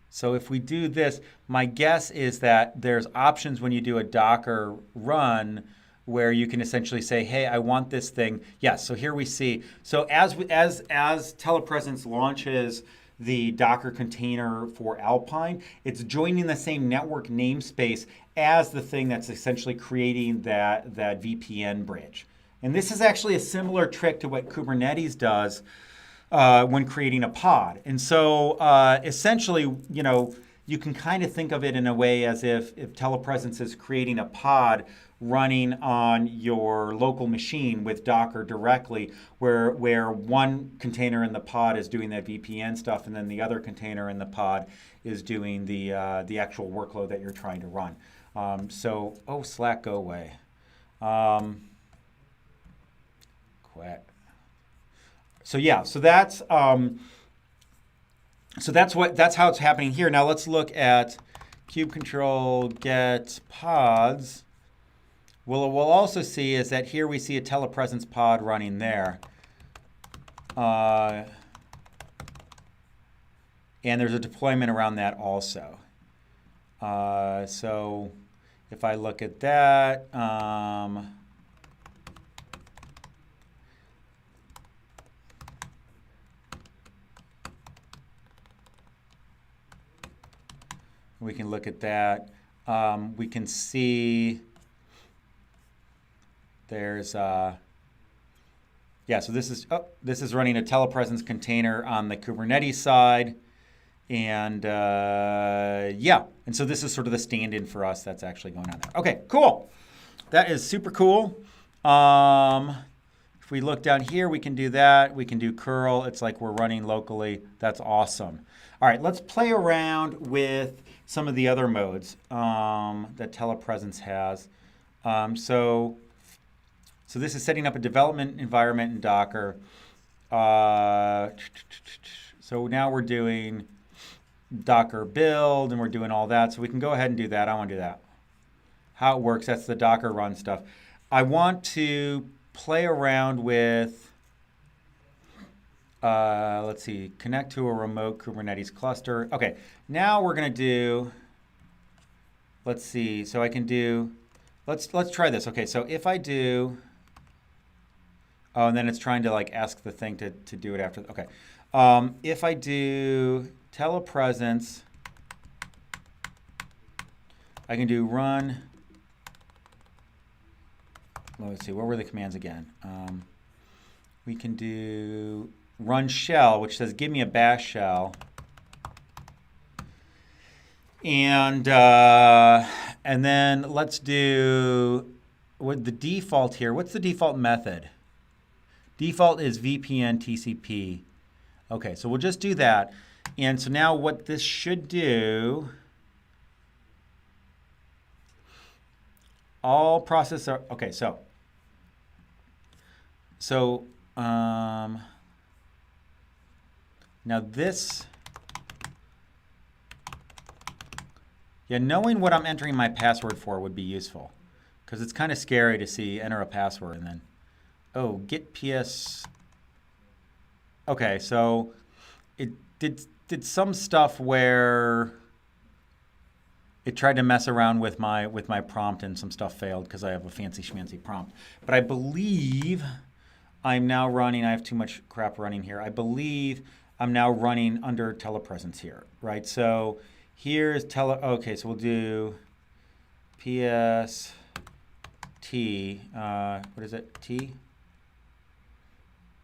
So if we do this, my guess is that there's options when you do a Docker run where you can essentially say, hey, I want this thing. Yes, so here we see, so as Telepresence launches the Docker container for Alpine, it's joining the same network namespace as the thing that's essentially creating that VPN bridge. And this is actually a similar trick to what Kubernetes does when creating a pod. And so essentially, you can kind of think of it in a way as if Telepresence is creating a pod running on your local machine with Docker directly, where one container in the pod is doing that VPN stuff, and then the other container in the pod is doing the actual workload that you're trying to run. So, oh, Slack, go away. Quit. So yeah, so that's how it's happening here. Now let's look at kube control get pods. What we'll also see is that here we see a Telepresence pod running there. And there's a deployment around that also. So if I look at that, we can look at that. We can see there's, yeah, so this is running a Telepresence container on the Kubernetes side. And yeah, and so this is sort of the stand-in for us that's actually going on there. Okay, cool. That is super cool. If we look down here, we can do that. We can do curl. It's like we're running locally. That's awesome. All right, let's play around with some of the other modes that Telepresence has. So this is setting up a development environment in Docker. So now we're doing Docker build, and we're doing all that. So we can go ahead and do that. I want to do that. How it works, that's the Docker run stuff. I want to play around with, let's see, connect to a remote Kubernetes cluster. Okay, now we're going to do, let's see, so I can do, let's try this. Okay, so if I do, oh, and then it's trying to like ask the thing to do it after, okay. If I do Telepresence, I can do run, let's see, what were the commands again? We can do run shell, which says give me a bash shell. And then let's do what the default here. What's the default method? Default is vpn-tcp. Okay, so we'll just do that. And so now what this should do, all processes are, okay, so now this, yeah, knowing what I'm entering my password for would be useful, because it's kind of scary to see enter a password and then, oh, get PS. Okay, so it did some stuff where it tried to mess around with my prompt, and some stuff failed because I have a fancy schmancy prompt. But I believe I'm now running, I have too much crap running here. I believe I'm now running under Telepresence here, right? So here's okay, so we'll do PST, what is it, T?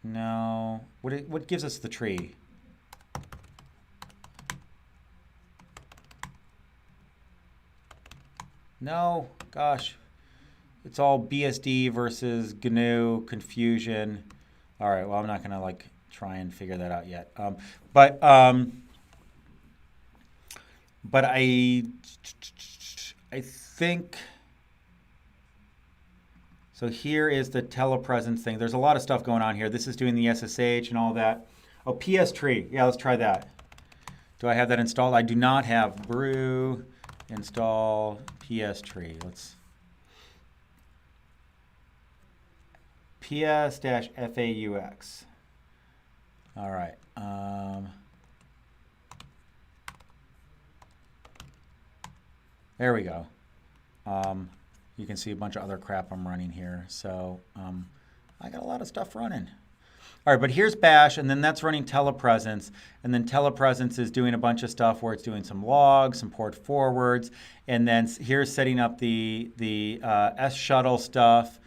No, what gives us the tree? No, gosh, it's all BSD versus GNU confusion. All right, well, I'm not gonna like try and figure that out yet. But I think, so here is the Telepresence thing. There's a lot of stuff going on here. This is doing the SSH and all that. Oh, PS tree. Yeah, let's try that. Do I have that installed? I do not have brew install PS tree. Let's ps-faux. All right. There we go. You can see a bunch of other crap I'm running here. So I got a lot of stuff running. All right, but here's bash, and then that's running Telepresence, and then Telepresence is doing a bunch of stuff where it's doing some logs, some port forwards, and then here's setting up the sshuttle stuff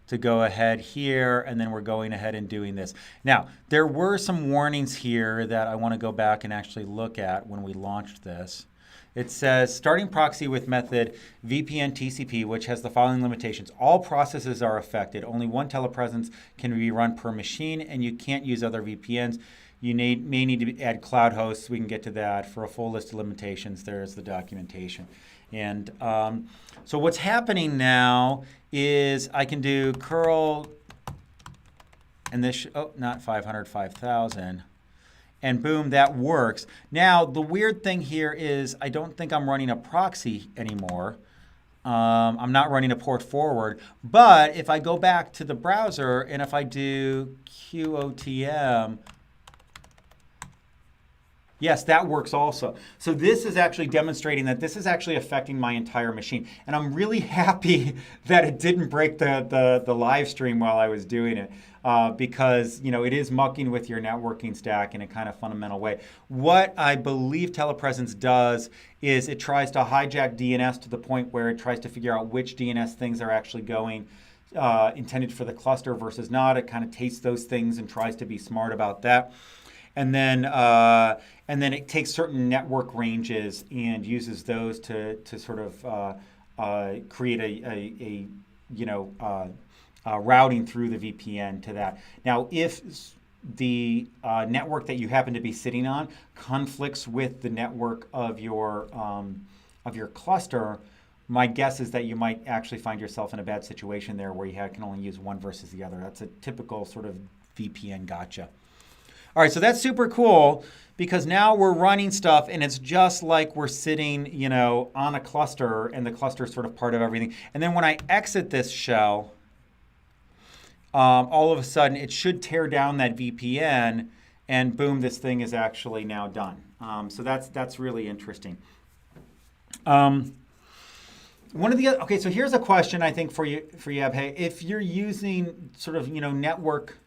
to go ahead here, and then we're going ahead and doing this. Now, there were some warnings here that I want to go back and actually look at when we launched this. It says, starting proxy with method vpn-tcp, which has the following limitations. All processes are affected. Only one Telepresence can be run per machine, and you can't use other VPNs. You may need to add cloud hosts. We can get to that. For a full list of limitations, there's the documentation. And so what's happening now is I can do curl, and this, oh, not 500, 5,000. And boom, that works. Now, the weird thing here is I don't think I'm running a proxy anymore. I'm not running a port forward. But if I go back to the browser and if I do QOTM, Yes, that works also. So this is actually demonstrating that this is actually affecting my entire machine. And I'm really happy that it didn't break the live stream while I was doing it. Because it is mucking with your networking stack in a kind of fundamental way. What I believe Telepresence does is it tries to hijack DNS to the point where it tries to figure out which DNS things are actually going intended for the cluster versus not. It kind of tastes those things and tries to be smart about that. And then it takes certain network ranges and uses those to sort of create a routing through the VPN to that. Now, if the network that you happen to be sitting on conflicts with the network of your cluster, my guess is that you might actually find yourself in a bad situation there where you can only use one versus the other. That's a typical sort of VPN gotcha. All right, so that's super cool because now we're running stuff and it's just like we're sitting, on a cluster and the cluster is sort of part of everything. And then when I exit this shell, all of a sudden it should tear down that VPN and boom, this thing is actually now done. So that's really interesting. Okay, so here's a question I think for you, Abhay. If you're using sort of, network,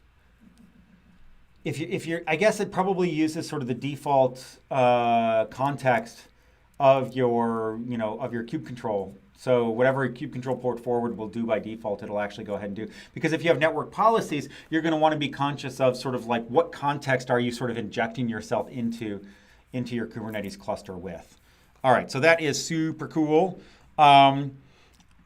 if you're, I guess it probably uses sort of the default context of your, of your kube control. So whatever kube control port forward will do by default, it'll actually go ahead and do. Because if you have network policies, you're going to want to be conscious of sort of like what context are you sort of injecting yourself into your Kubernetes cluster with. All right, so that is super cool.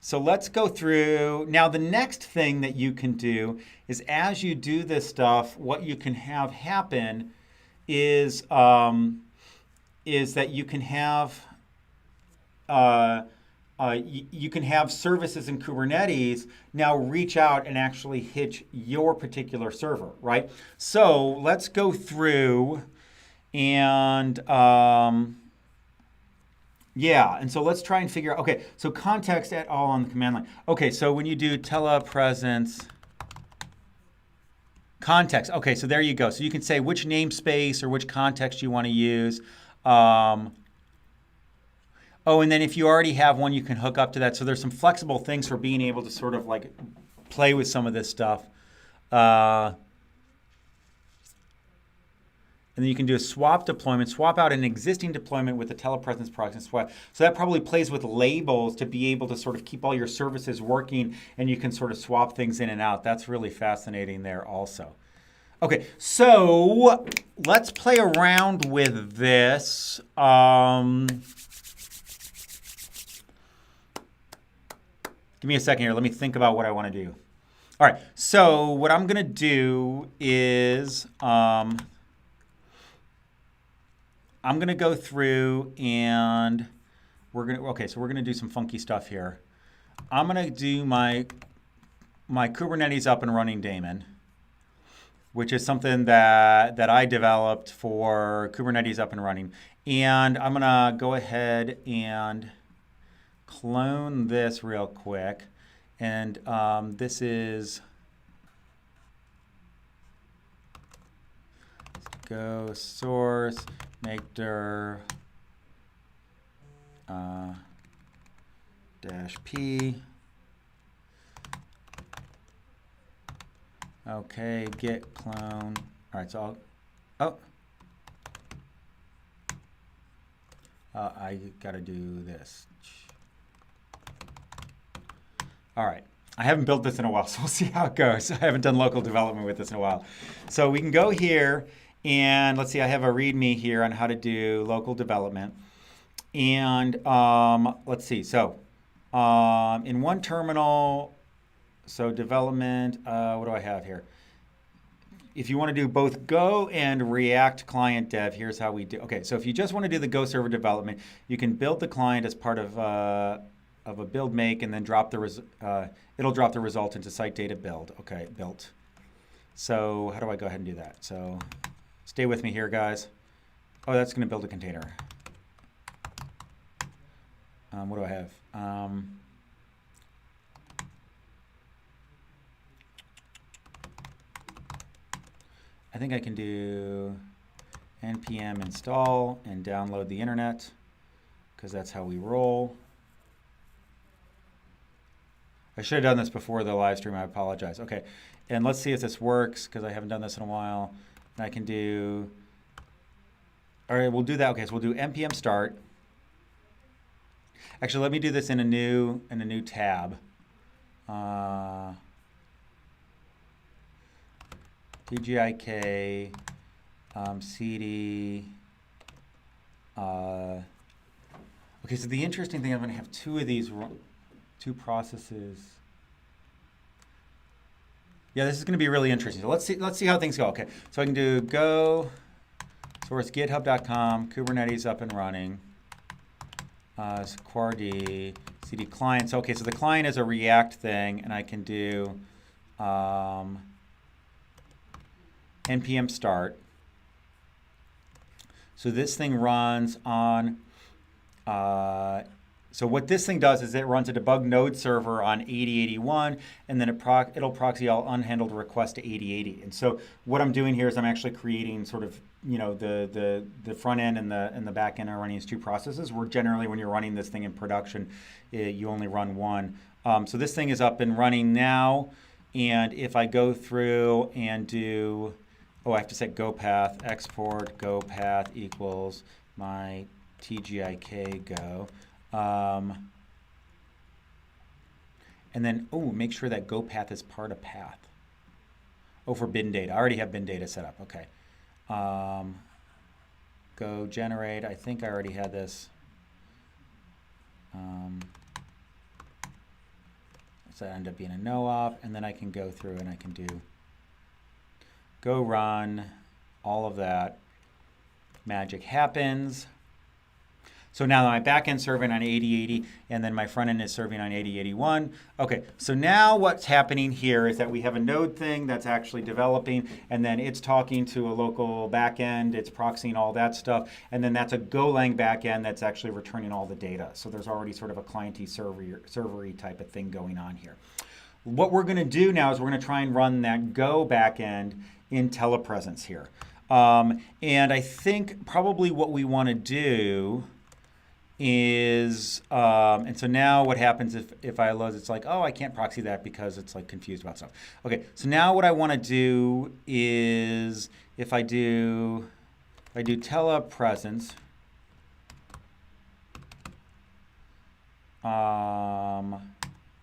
So let's go through. Now, the next thing that you can do is as you do this stuff, what you can have happen is that you can have services in Kubernetes now reach out and actually hitch your particular server, right? So let's go through and and so let's try and figure out, okay, so context at all on the command line. Okay, so when you do telepresence context, okay, so there you go. So you can say which namespace or which context you want to use. And then if you already have one, you can hook up to that. So there's some flexible things for being able to sort of like play with some of this stuff. And then you can do a swap deployment, swap out an existing deployment with the telepresence proxy swap. So that probably plays with labels to be able to sort of keep all your services working and you can sort of swap things in and out. That's really fascinating there also. Okay, so let's play around with this. Give me a second here. Let me think about what I want to do. All right, so what I'm going to do is I'm going to go through and we're going to do some funky stuff here. I'm going to do my Kubernetes up and running daemon, which is something that I developed for Kubernetes up and running. And I'm going to go ahead and clone this real quick. And this is go source make dir -p. Okay, git clone. All right, so I gotta do this. All right, I haven't built this in a while, so we'll see how it goes. I haven't done local development with this in a while. So we can go here and let's see, I have a README here on how to do local development. And let's see, so in one terminal, so development, what do I have here? If you want to do both Go and React client dev, here's how we do. Okay, so if you just want to do the Go server development, you can build the client as part of a build make and then drop the it'll drop the result into site data build. Okay, built. So how do I go ahead and do that? So stay with me here, guys. Oh, that's going to build a container. What do I have? I think I can do npm install and download the internet, because that's how we roll. I should have done this before the live stream. I apologize. Okay, and let's see if this works, because I haven't done this in a while. And I can do, all right, we'll do that. Okay, so we'll do npm start. Actually, let me do this in a new tab. TGIK cd. Okay, so the interesting thing, I'm going to have two of these, two processes. Yeah, this is going to be really interesting. So let's see how things go. Okay, so I can do go source github.com, Kubernetes up and running. Kuard cd client. So okay, so the client is a React thing, and I can do npm start. So this thing runs on. So what this thing does is it runs a debug node server on 8081, and then it'll proxy all unhandled requests to 8080. And so what I'm doing here is I'm actually creating sort of, you know, the front end and the back end are running as two processes. Where generally when you're running this thing in production, you only run one. So this thing is up and running now, and if I go through and do, I have to set go path, export go path equals my TGIK go. And then, make sure that go path is part of path. For bin data. I already have bin data set up. Okay. Go generate. I think I already had this. So that ended up being a no op. And then I can go through and I can do go run, all of that. Magic happens. So now my backend serving on 8080, and then my front end is serving on 8081. Okay, so now what's happening here is that we have a node thing that's actually developing, and then it's talking to a local backend, it's proxying all that stuff, and then that's a Golang backend that's actually returning all the data. So there's already sort of a clienty servery type of thing going on here. What we're going to do now is we're going to try and run that Go backend in Telepresence here. And I think probably what we want to do is, and so now what happens if I load, it's like, I can't proxy that because it's like confused about stuff. Okay, so now what I want to do is if I do telepresence,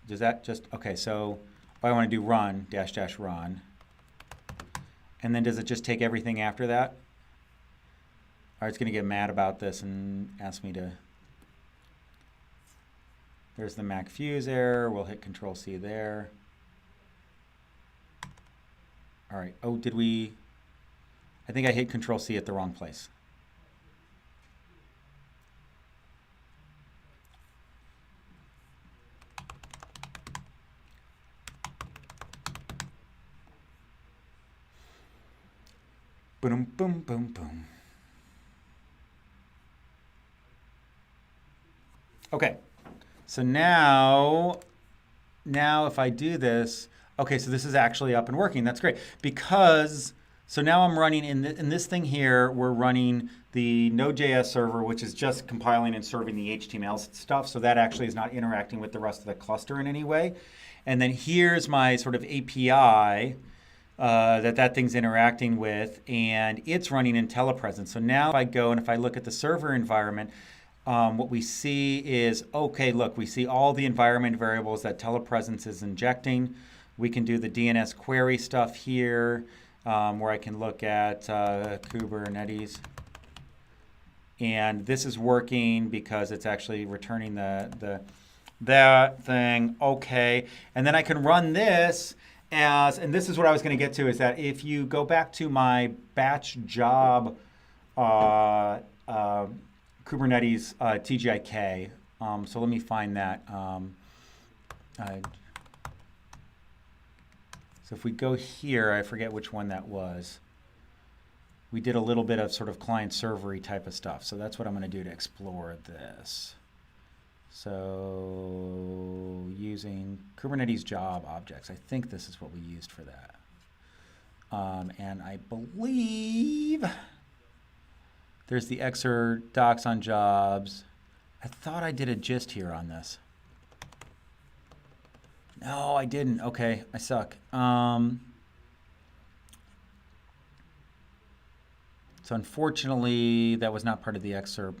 does that just, okay, so I want to do run, -- run. And then does it just take everything after that? Or it's going to get mad about this and ask me to. There's the Mac fuse error. We'll hit Control-C there. All right. Did we? I think I hit Control-C at the wrong place. Boom, boom, boom, boom. Okay. So now if I do this, okay, so this is actually up and working. That's great. Because, so now I'm running in this thing here, we're running the Node.js server, which is just compiling and serving the HTML stuff. So that actually is not interacting with the rest of the cluster in any way. And then here's my sort of API that thing's interacting with, and it's running in Telepresence. So now if I go and if I look at the server environment, what we see is, okay, look, we see all the environment variables that Telepresence is injecting. We can do the DNS query stuff here, where I can look at Kubernetes. And this is working because it's actually returning that thing, okay. And then I can run this and this is what I was going to get to, is that if you go back to my batch job Kubernetes TGIK, so let me find that. So if we go here, I forget which one that was. We did a little bit of sort of client-servery type of stuff. So that's what I'm going to do to explore this. So using Kubernetes job objects, I think this is what we used for that. And I believe There's the Xer docs on jobs. I thought I did a gist here on this. No, I didn't. Okay, I suck. So unfortunately, that was not part of the excerpt.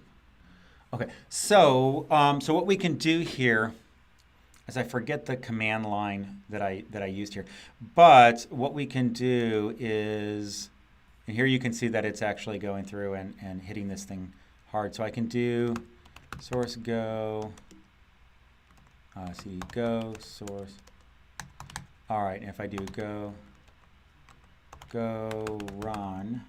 Okay, so what we can do here is I forget the command line that I used here, but what we can do is, and here you can see that it's actually going through and hitting this thing hard. So I can do source go, cd go source. All right, and if I do go run.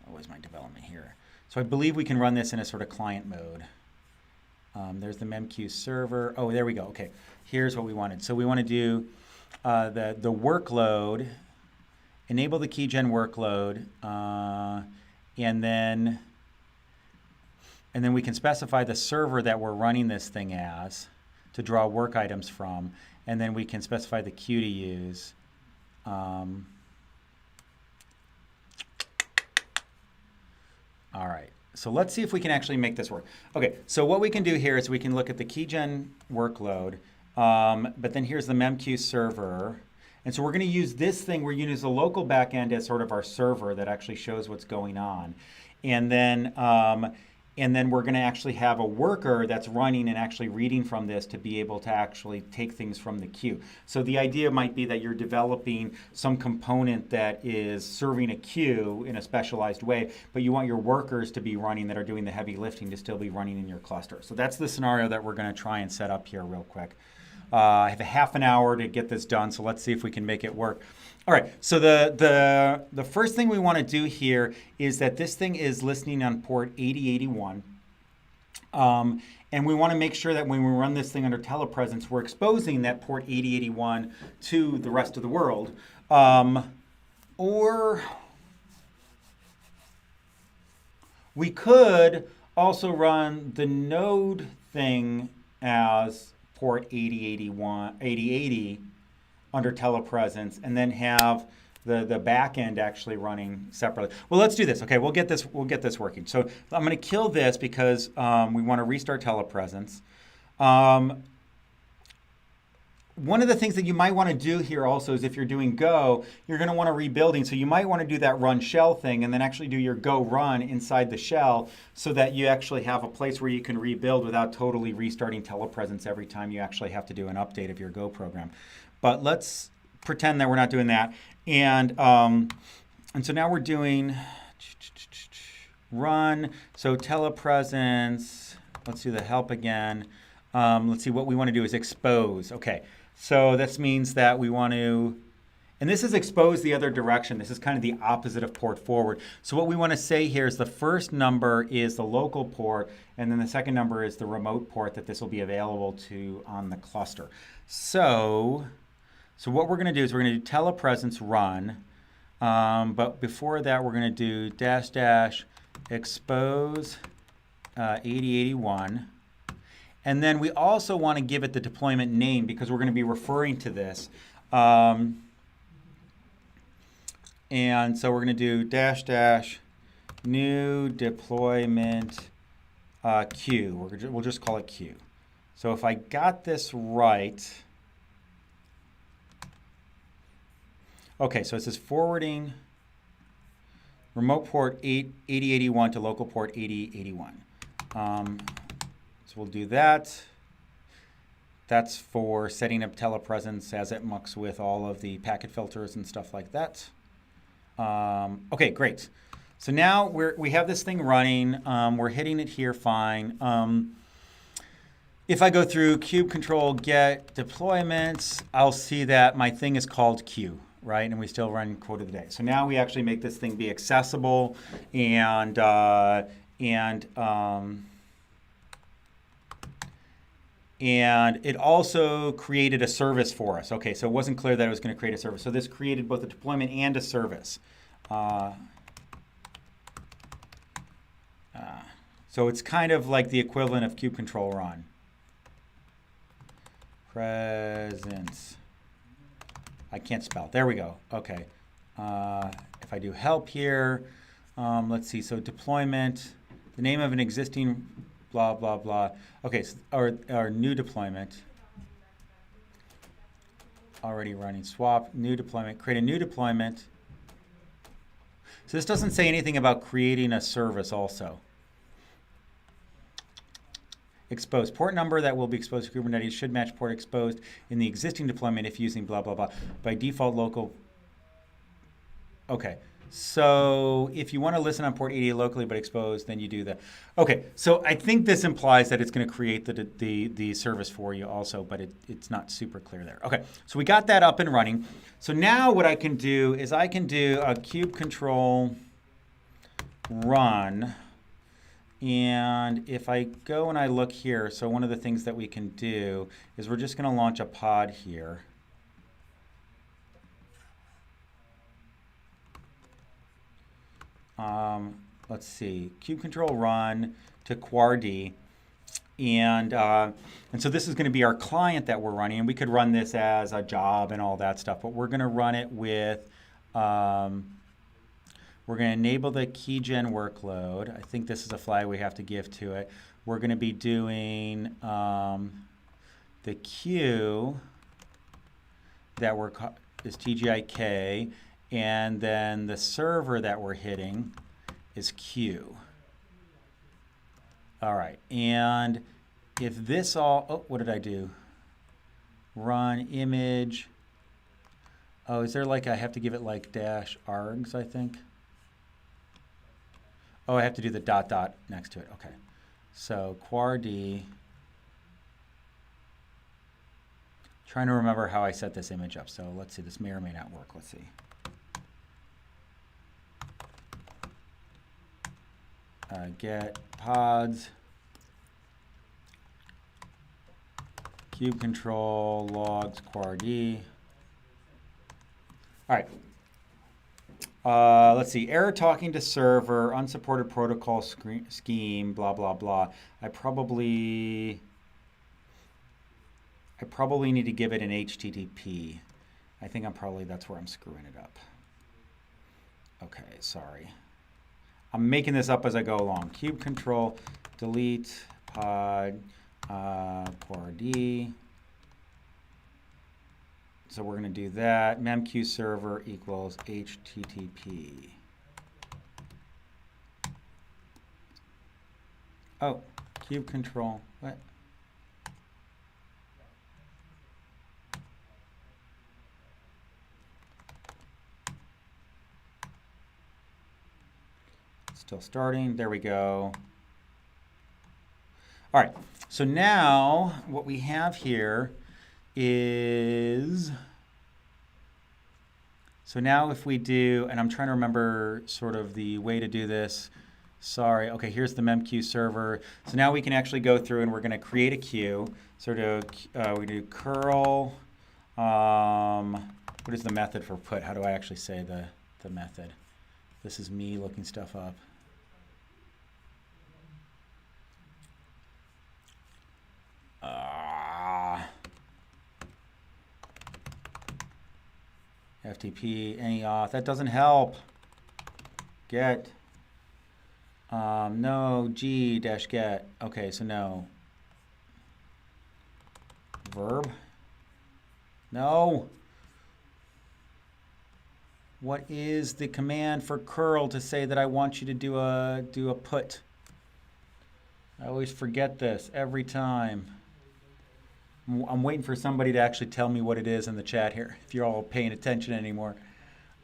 Where's my development here? So I believe we can run this in a sort of client mode. There's the memqueue server. Oh, there we go. Okay, here's what we wanted. So we want to do the workload, enable the keygen workload, and then we can specify the server that we're running this thing as to draw work items from, and then we can specify the queue to use. All right, so let's see if we can actually make this work. Okay, so what we can do here is we can look at the keygen workload, but then here's the memqueue server. And so we're going to use this thing, we're going to use the local backend as sort of our server that actually shows what's going on. And then we're going to actually have a worker that's running and actually reading from this to be able to actually take things from the queue. So the idea might be that you're developing some component that is serving a queue in a specialized way, but you want your workers to be running that are doing the heavy lifting to still be running in your cluster. So that's the scenario that we're going to try and set up here real quick. I have a half an hour to get this done, so let's see if we can make it work. All right, so the first thing we want to do here is that this thing is listening on port 8081. And we want to make sure that when we run this thing under telepresence, we're exposing that port 8081 to the rest of the world. Or we could also run the node thing as port 8080 under telepresence, and then have the back end actually running separately. Well, let's do this. Okay, we'll get this working. So I'm going to kill this because we want to restart telepresence. One of the things that you might want to do here also is if you're doing Go, you're going to want to rebuilding. So you might want to do that run shell thing and then actually do your Go run inside the shell so that you actually have a place where you can rebuild without totally restarting telepresence every time you actually have to do an update of your Go program. But let's pretend that we're not doing that. And so now we're doing run. So telepresence, let's do the help again. Let's see, what we want to do is expose. Okay, so this means that we want to, and this is expose the other direction. This is kind of the opposite of port forward. So what we want to say here is the first number is the local port, and then the second number is the remote port that this will be available to on the cluster. So what we're going to do is we're going to do telepresence run, but before that we're going to do -- expose 8081. And then we also want to give it the deployment name because we're going to be referring to this. And so we're going to do -- new deployment queue. We'll just call it queue. So if I got this right, okay, so it says forwarding remote port 8081 to local port 8081. So we'll do that. That's for setting up telepresence as it mucks with all of the packet filters and stuff like that. Okay, great. So now we have this thing running. We're hitting it here fine. If I go through kube control get deployments, I'll see that my thing is called queue, right? And we still run quote of the day. So now we actually make this thing be accessible and it also created a service for us. Okay, so it wasn't clear that it was going to create a service. So this created both a deployment and a service. So it's kind of like the equivalent of kube control run. Telepresence. I can't spell. There we go. Okay. If I do help here, let's see. So deployment, the name of an existing blah, blah, blah. Okay, so our new deployment. Already running. Swap, new deployment. Create a new deployment. So this doesn't say anything about creating a service also. Exposed. Port number that will be exposed to Kubernetes should match port exposed in the existing deployment if using blah, blah, blah. By default, local. Okay. So if you want to listen on port 88 locally but exposed, then you do that. Okay. So I think this implies that it's going to create the service for you also, but it's not super clear there. Okay. So we got that up and running. So now what I can do is I can do a kube control run. And if I go and I look here, so one of the things that we can do is we're just going to launch a pod here. Let's see, kube control run to kuard. And so this is going to be our client that we're running. And we could run this as a job and all that stuff, but we're going to run it with, we're going to enable the keygen workload. I think this is a flag we have to give to it. We're going to be doing the queue that is TGI, and then the server that we're hitting is Q. All right, and if this all, oh, what did I do? Run image. Oh, is there like, I have to give it like dash args, I think. Oh, I have to do the dot dot next to it. Okay. So kuard. Trying to remember how I set this image up. So let's see, this may or may not work. Let's see. Get pods. Kube control logs kuard. All right. Let's see, error talking to server, unsupported protocol scheme, blah, blah, blah. I probably need to give it an HTTP. I think that's where I'm screwing it up. Okay, sorry. I'm making this up as I go along. Kube control, delete, pod, kuard. So we're going to do that. memq server equals HTTP. Oh, kube control. What? Still starting. There we go. All right. So now what we have here is, so now if we do, and I'm trying to remember sort of the way to do this. Sorry. Okay, here's the memq server. So now we can actually go through and we're going to create a queue. So we do curl. What is the method for put? How do I actually say the method? This is me looking stuff up. FTP, any auth, that doesn't help. Get, no, G dash get. Okay, so no. Verb, no. What is the command for curl to say that I want you to do a put? I always forget this every time. I'm waiting for somebody to actually tell me what it is in the chat here, if you're all paying attention anymore.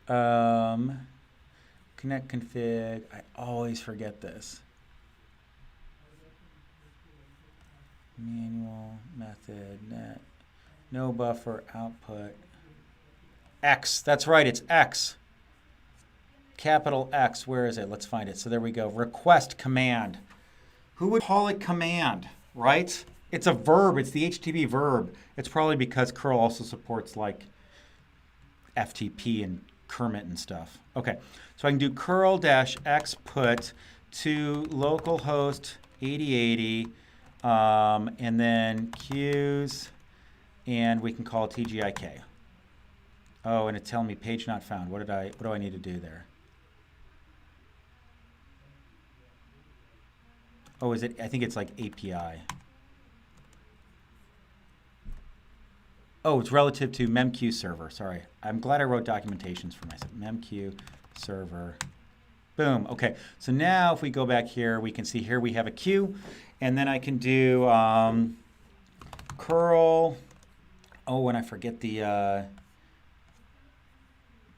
Connect config. I always forget this. Manual method net. No buffer output. X. That's right. It's X. Capital X. Where is it? Let's find it. So there we go. Request command. Who would call it command, right? It's a verb. It's the HTTP verb. It's probably because curl also supports like FTP and Kermit and stuff. Okay, so I can do curl-x put to localhost 8080 and then queues and we can call TGIK. Oh, and it's telling me page not found. What do I need to do there? Oh, is it? I think it's like API. Oh, it's relative to memqueue server. Sorry. I'm glad I wrote documentations for myself. Memqueue server. Boom. Okay. So now if we go back here, we can see here we have a queue. And then I can do curl. Oh, and I forget the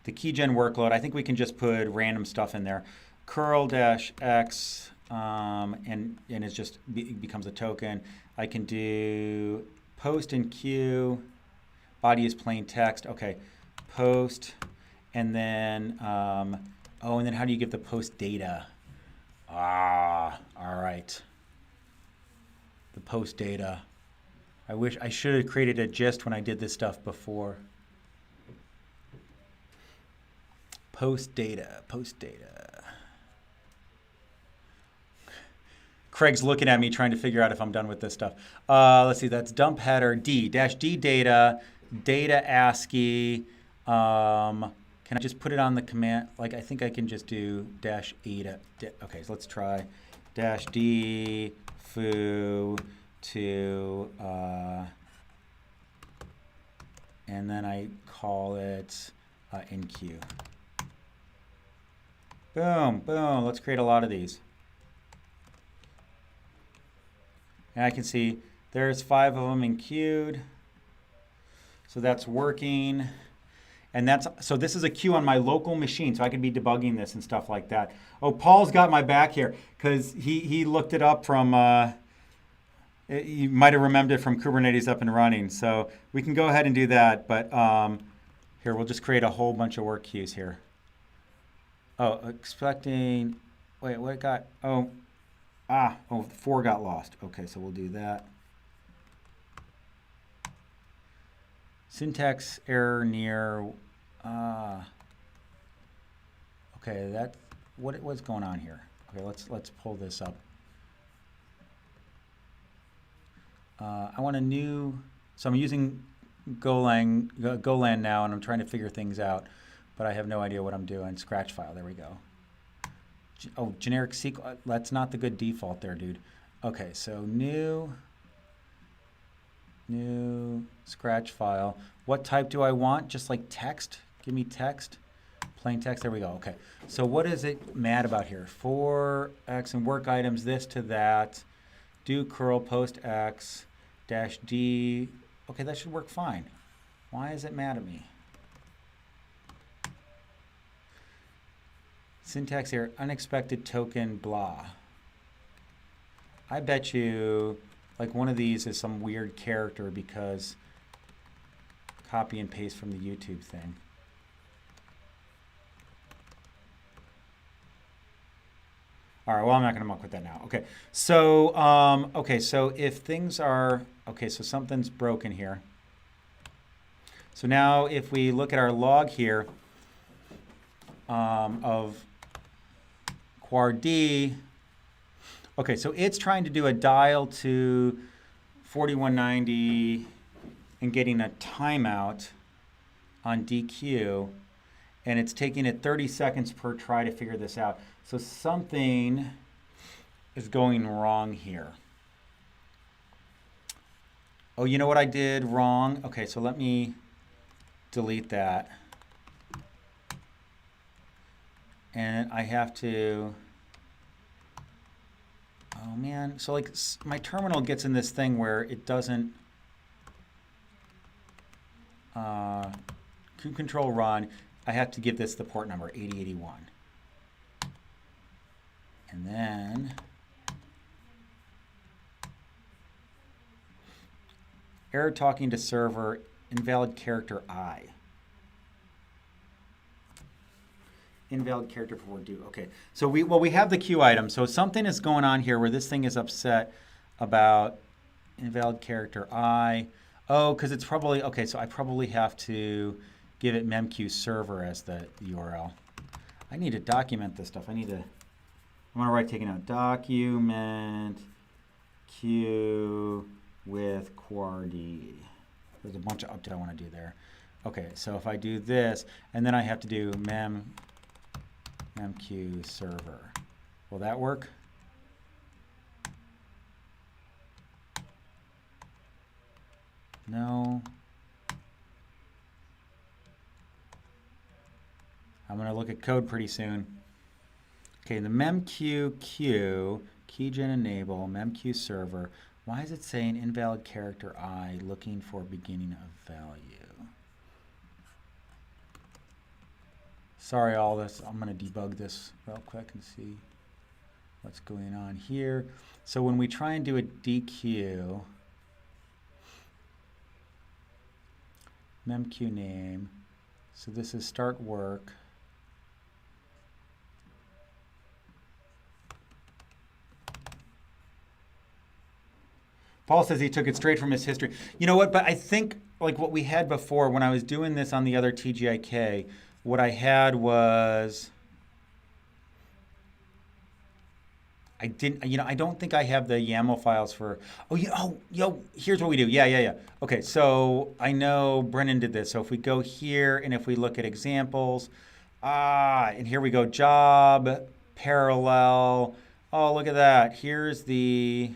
keygen workload. I think we can just put random stuff in there. Curl-x, and it just becomes a token. I can do post and queue. Body is plain text. Okay, post, and then oh, and then how do you give the post data? Ah, all right. The post data. I wish I should have created a gist when I did this stuff before. Post data, post data. Craig's looking at me trying to figure out if I'm done with this stuff. Let's see, that's dump header D, dash D data, data ASCII. Can I just put it on the command? Like, I think I can just do dash E to, okay, so let's try dash D foo to, and then I call it enqueue. Boom, boom. Let's create a lot of these. And I can see there's 5 of them enqueued. So that's working. And that's, so this is a queue on my local machine, so I can be debugging this and stuff like that. Oh, Paul's got my back here because he looked it up from, you might have remembered it from Kubernetes up and running. So we can go ahead and do that. But here, we'll just create a whole bunch of work queues here. Oh, expecting, wait, what got, oh, 4 got lost. Okay, so we'll do that. Syntax error near, okay, that, what's going on here? Okay, let's pull this up. I want a new, so I'm using Golang now, and I'm trying to figure things out, but I have no idea what I'm doing. Scratch file, there we go. Oh, generic SQL, that's not the good default there, dude. Okay, so new scratch file. What type do I want? Just like text? Give me text. Plain text, there we go. Okay, so what is it mad about here? For X and work items, this to that. Do curl post X dash D. Okay, that should work fine. Why is it mad at me? Syntax error, unexpected token, blah. I bet you like one of these is some weird character because copy and paste from the YouTube thing. All right, well, I'm not going to muck with that now. Okay, so so if things are, okay, so something's broken here. So now if we look at our log here of kuard D, okay, so it's trying to do a dial to 4190 and getting a timeout on DQ, and it's taking it 30 seconds per try to figure this out. So something is going wrong here. Oh, you know what I did wrong? Okay, so let me delete that. And I have to, oh man, so like my terminal gets in this thing where it doesn't, control run, I have to give this the port number, 8081. And then, error talking to server, invalid character I. Invalid character for do. Okay, so we have the queue item. So something is going on here where this thing is upset about invalid character I. Oh, because it's probably, okay, so I probably have to give it memqueue server as the URL. I need to document this stuff. I'm going to write taking out document queue with kuard. There's a bunch of update I want to do there. Okay, so if I do this, and then I have to do memq server. Will that work? No. I'm going to look at code pretty soon. Okay, the memq queue, keygen enable, memq server. Why is it saying invalid character I looking for beginning of value? Sorry, all this. I'm going to debug this real quick and see what's going on here. So when we try and do a dequeue, memq name, so this is start work. Paul says he took it straight from his history. You know what, but I think like what we had before when I was doing this on the other TGIK, what I had was, I don't think I have the YAML files for, here's what we do. Yeah. Okay, so I know Brennan did this. So if we go here and if we look at examples, and here we go, job, parallel. Oh, look at that. Here's the,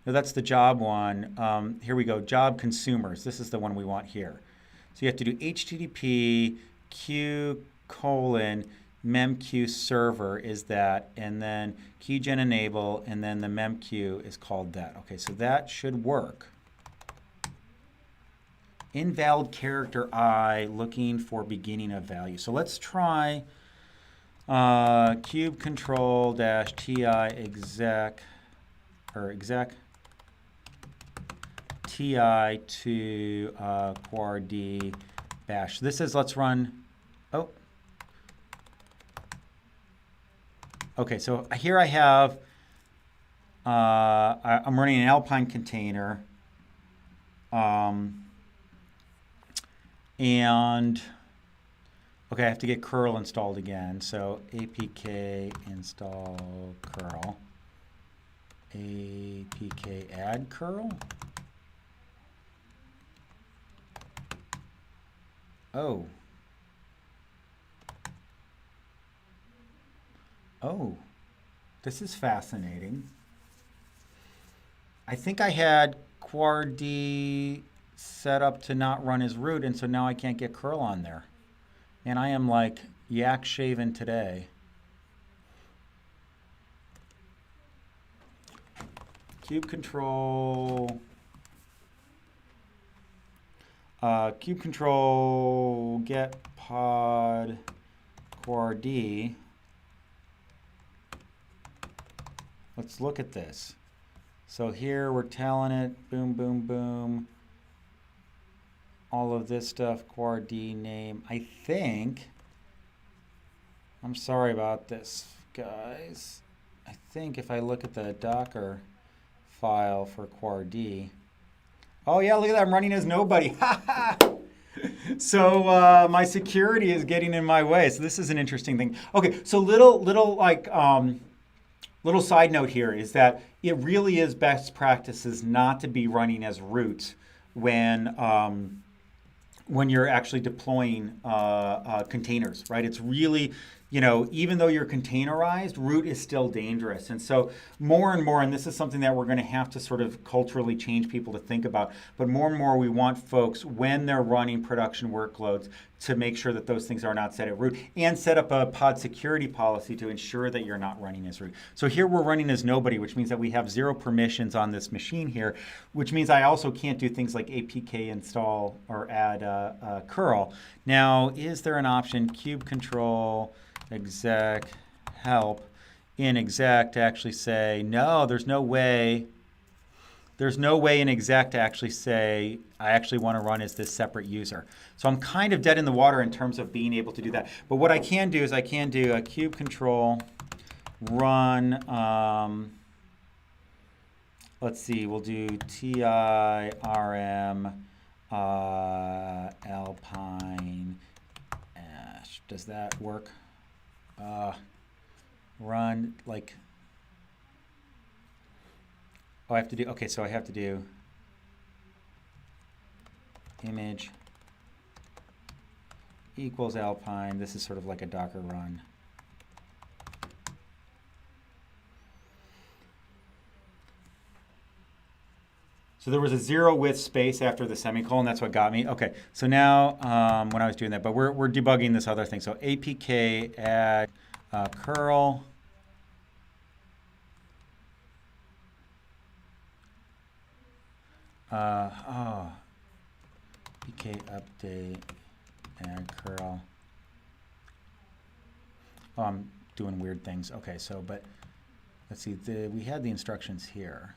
no, that's the job one. Here we go, job consumers. This is the one we want here. So you have to do HTTP q : memq server is that, and then keygen enable, and then the memq is called that. Okay, so that should work. Invalid character I looking for beginning of value. So let's try kube control dash ti exec, or exec ti to kuard bash. This is, let's run, okay, so here I have, I'm running an Alpine container, and, okay, I have to get curl installed again. So apk install curl, apk add curl. Oh, this is fascinating. I think I had kuard set up to not run as root, and so now I can't get curl on there. And I am like yak shaven today. Kube control. Kube control get pod kuard. Let's look at this. So here we're telling it, boom, boom, boom. All of this stuff, kuard name. I think, I'm sorry about this, guys. I think if I look at the Docker file for kuard. Oh yeah, look at that, I'm running as nobody. So my security is getting in my way. So this is an interesting thing. Okay, so little side note here is that it really is best practices not to be running as root when you're actually deploying containers, right? It's really, even though you're containerized, root is still dangerous. And so more and more, and this is something that we're going to have to sort of culturally change people to think about, but more and more we want folks, when they're running production workloads, to make sure that those things are not set at root, and set up a pod security policy to ensure that you're not running as root. So here we're running as nobody, which means that we have 0 permissions on this machine here, which means I also can't do things like apk install or add curl. Now, is there an option, kube control exec help in exec to actually say, no, there's no way in exec to actually say, I actually want to run as this separate user. So I'm kind of dead in the water in terms of being able to do that. But what I can do is I can do a kube control run, let's see, we'll do TIRM Alpine. Does that work? Run like, oh, I have to do, okay, so I have to do, image equals Alpine. This is sort of like a Docker run. So there was a 0 with space after the semicolon. That's what got me. Okay, so now when I was doing that, but we're debugging this other thing. So apk add curl. apk update add curl. Oh, I'm doing weird things. Okay, so but let's see. We had the instructions here.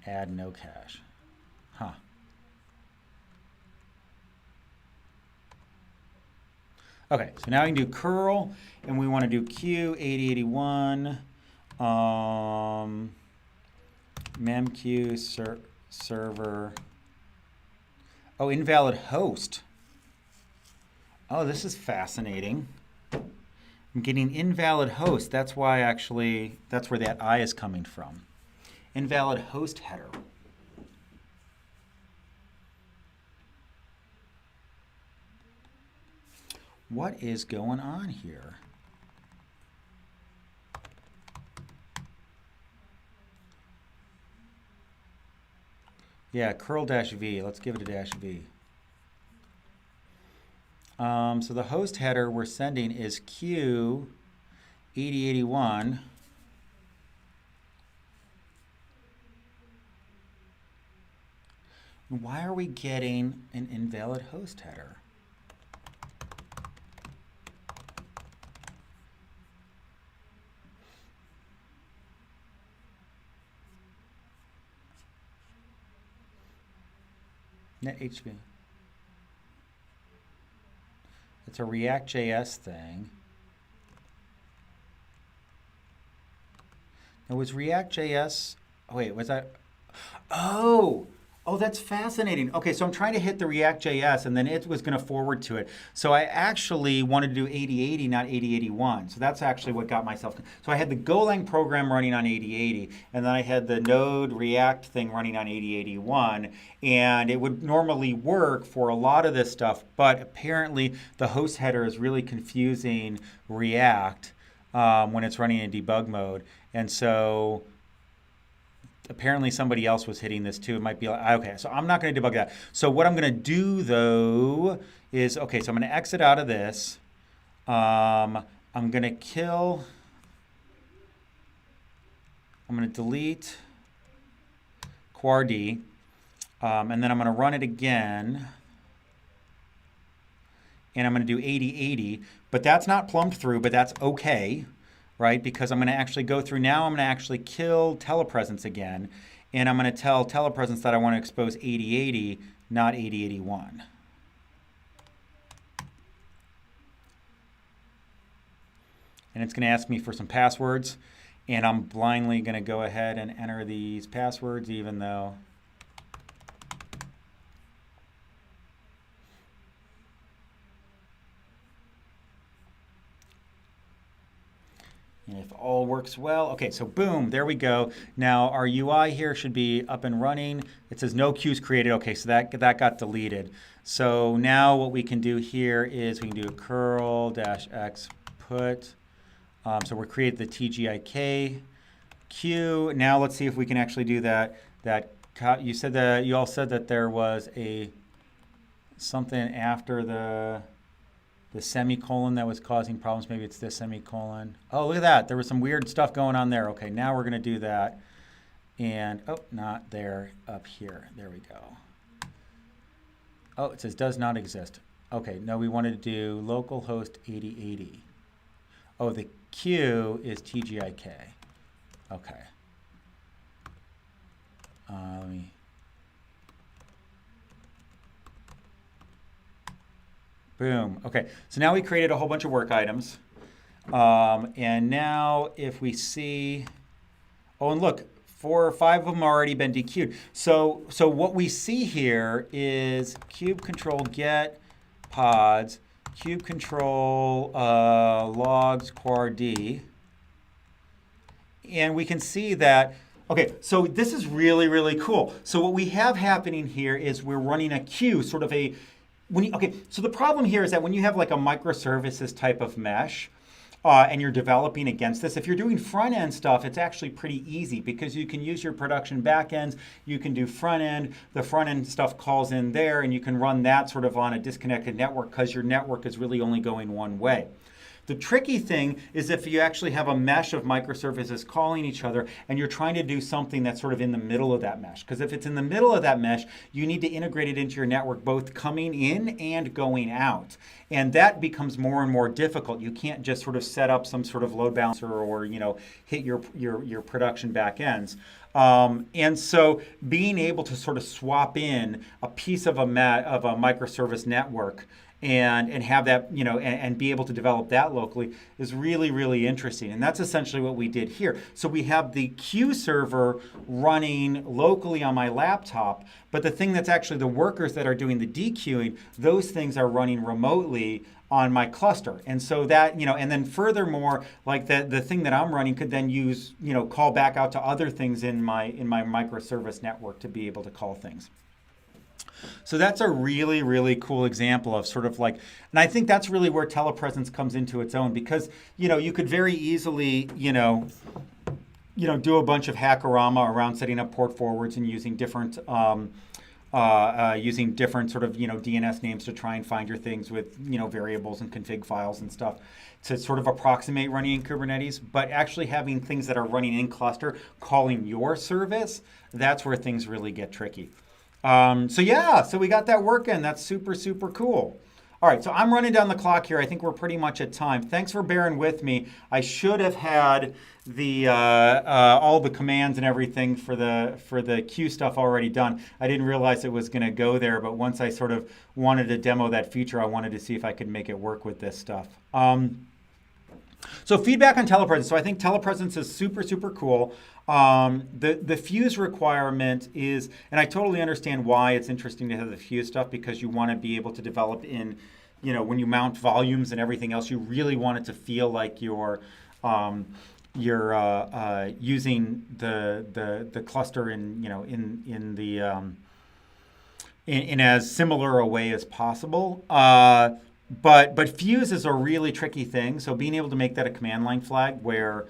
Add no cache. Huh. Okay, so now we can do curl, and we want to do q8081 memq server. Oh, invalid host. Oh, this is fascinating. I'm getting invalid host. That's why actually, that's where that I is coming from. Invalid host header. What is going on here? Yeah, curl-v. Let's give it a -v. So the host header we're sending is q8081. Why are we getting an invalid host header? NetHB. It's a React.js thing. Now was React.js, oh wait, was that, Oh, that's fascinating. Okay, so I'm trying to hit the React.js, and then it was going to forward to it. So I actually wanted to do 8080, not 8081. So that's actually what got myself. So I had the Golang program running on 8080, and then I had the Node React thing running on 8081. And it would normally work for a lot of this stuff, but apparently the host header is really confusing React when it's running in debug mode. And so apparently somebody else was hitting this too. It might be like, okay, so I'm not going to debug that. So what I'm going to do though is, okay, so I'm going to exit out of this. I'm going to kill, I'm going to delete kuard, and then I'm going to run it again. And I'm going to do 8080, but that's not plumbed through, but that's okay. Right? Because I'm going to actually go through now, I'm going to actually kill Telepresence again, and I'm going to tell Telepresence that I want to expose 8080, not 8081. And it's going to ask me for some passwords, and I'm blindly going to go ahead and enter these passwords, even though and if all works well, okay, so boom, there we go. Now our UI here should be up and running. It says no queues created. Okay, so that got deleted. So now what we can do here is we can do a curl-x put. So we're creating the TGIK queue. Now let's see if we can actually do that. You said that you all said that there was something after the semicolon that was causing problems. Maybe it's this semicolon. Oh, look at that. There was some weird stuff going on there. Okay, now we're going to do that. And, oh, not there, up here. There we go. Oh, it says does not exist. Okay, no, we wanted to do localhost 8080. Oh, the queue is TGIK. Okay. Let me... Boom. Okay, so now we created a whole bunch of work items. And now if we see, oh, and look, 4 or 5 of them have already been dequeued. So what we see here is kube control get pods, kube control logs kuard. And we can see that, Okay, so this is really, really cool. So what we have happening here is we're running a queue, sort of a, okay, so the problem here is that when you have like a microservices type of mesh, and you're developing against this, if you're doing front end stuff, it's actually pretty easy because you can use your production backends, you can do front end, the front end stuff calls in there, and you can run that sort of on a disconnected network because your network is really only going one way. The tricky thing is if you actually have a mesh of microservices calling each other and you're trying to do something that's sort of in the middle of that mesh. Because if it's in the middle of that mesh, you need to integrate it into your network both coming in and going out. And that becomes more and more difficult. You can't just sort of set up some sort of load balancer or, you know, hit your production backends. And so being able to sort of swap in a piece of a microservice network and have that, you know, and be able to develop that locally is really, really interesting. And that's essentially what we did here. So we have the queue server running locally on my laptop, but the thing that's actually the workers that are doing the dequeuing, those things are running remotely on my cluster. And so that, you know, and then furthermore, like the thing that I'm running could then use, you know, call back out to other things in my microservice network to be able to call things. So that's a really, really cool example of sort of like, and I think that's really where telepresence comes into its own because, you know, you could very easily, you know, do a bunch of hackerama around setting up port forwards and using different sort of, you know, DNS names to try and find your things with, you know, variables and config files and stuff to sort of approximate running in Kubernetes, but actually having things that are running in cluster calling your service, that's where things really get tricky. So yeah, so we got that working. That's super, super cool. All right, so I'm running down the clock here. I think we're pretty much at time. Thanks for bearing with me. I should have had the all the commands and everything for the queue stuff already done. I didn't realize it was going to go there, but once I sort of wanted to demo that feature, I wanted to see if I could make it work with this stuff. So feedback on telepresence. So I think telepresence is super, super cool. The fuse requirement is, and I totally understand why it's interesting to have the fuse stuff because you want to be able to develop in, you know, when you mount volumes and everything else, you really want it to feel like you're using the cluster in, you know, in as similar a way as possible. But fuse is a really tricky thing. So being able to make that a command line flag where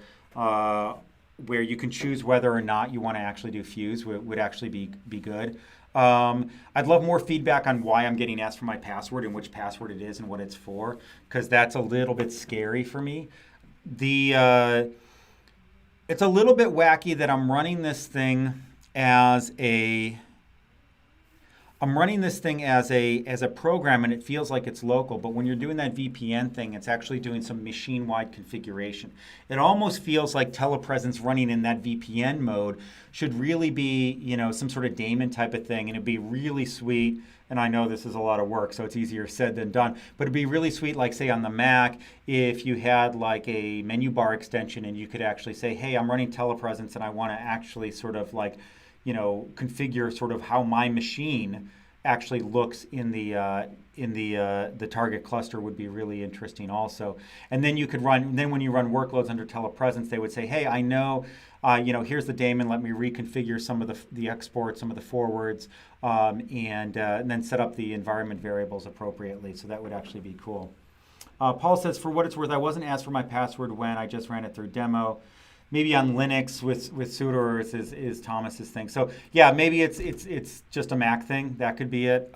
you can choose whether or not you want to actually do fuse would actually be good. I'd love more feedback on why I'm getting asked for my password and which password it is and what it's for, because that's a little bit scary for me. It's a little bit wacky that I'm running this thing as a program and it feels like it's local, but when you're doing that VPN thing, it's actually doing some machine-wide configuration. It almost feels like telepresence running in that VPN mode should really be, you know, some sort of daemon type of thing, and it'd be really sweet. And I know this is a lot of work, so it's easier said than done, but it'd be really sweet, like say on the Mac, if you had like a menu bar extension and you could actually say, hey, I'm running telepresence and I want to actually sort of like, you know, configure sort of how my machine actually looks in the target cluster would be really interesting also. And then you could run, then when you run workloads under telepresence, they would say, hey, I know, you know, here's the daemon, let me reconfigure some of the exports, some of the forwards, and then set up the environment variables appropriately. So that would actually be cool. Paul says, for what it's worth, I wasn't asked for my password when I just ran it through demo. Maybe on Linux with sudo is Thomas's thing. So yeah, maybe it's just a Mac thing. That could be it.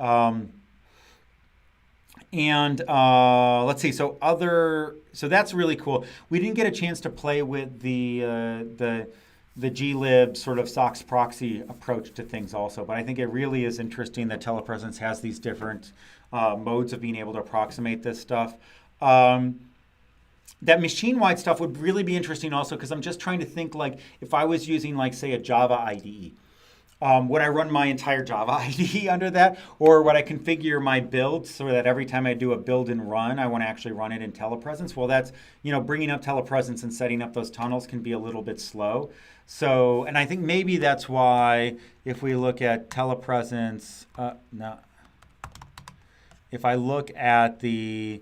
Let's see. So that's really cool. We didn't get a chance to play with the glib sort of SOX proxy approach to things also, but I think it really is interesting that telepresence has these different modes of being able to approximate this stuff. That machine-wide stuff would really be interesting also because I'm just trying to think like if I was using like say a Java IDE, would I run my entire Java IDE under that, or would I configure my build so that every time I do a build and run, I want to actually run it in telepresence? Well, that's, you know, bringing up telepresence and setting up those tunnels can be a little bit slow. So, and I think maybe that's why if we look at telepresence, if I look at the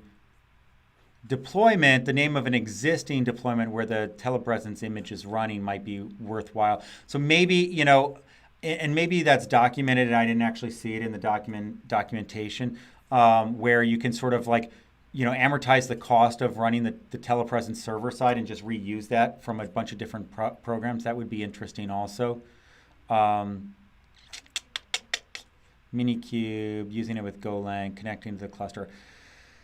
deployment, the name of an existing deployment where the telepresence image is running might be worthwhile. So maybe, and maybe that's documented and I didn't actually see it in the documentation, where you can sort of like, amortize the cost of running the telepresence server side and just reuse that from a bunch of different programs. That would be interesting also. Minikube, using it with Golang, connecting to the cluster.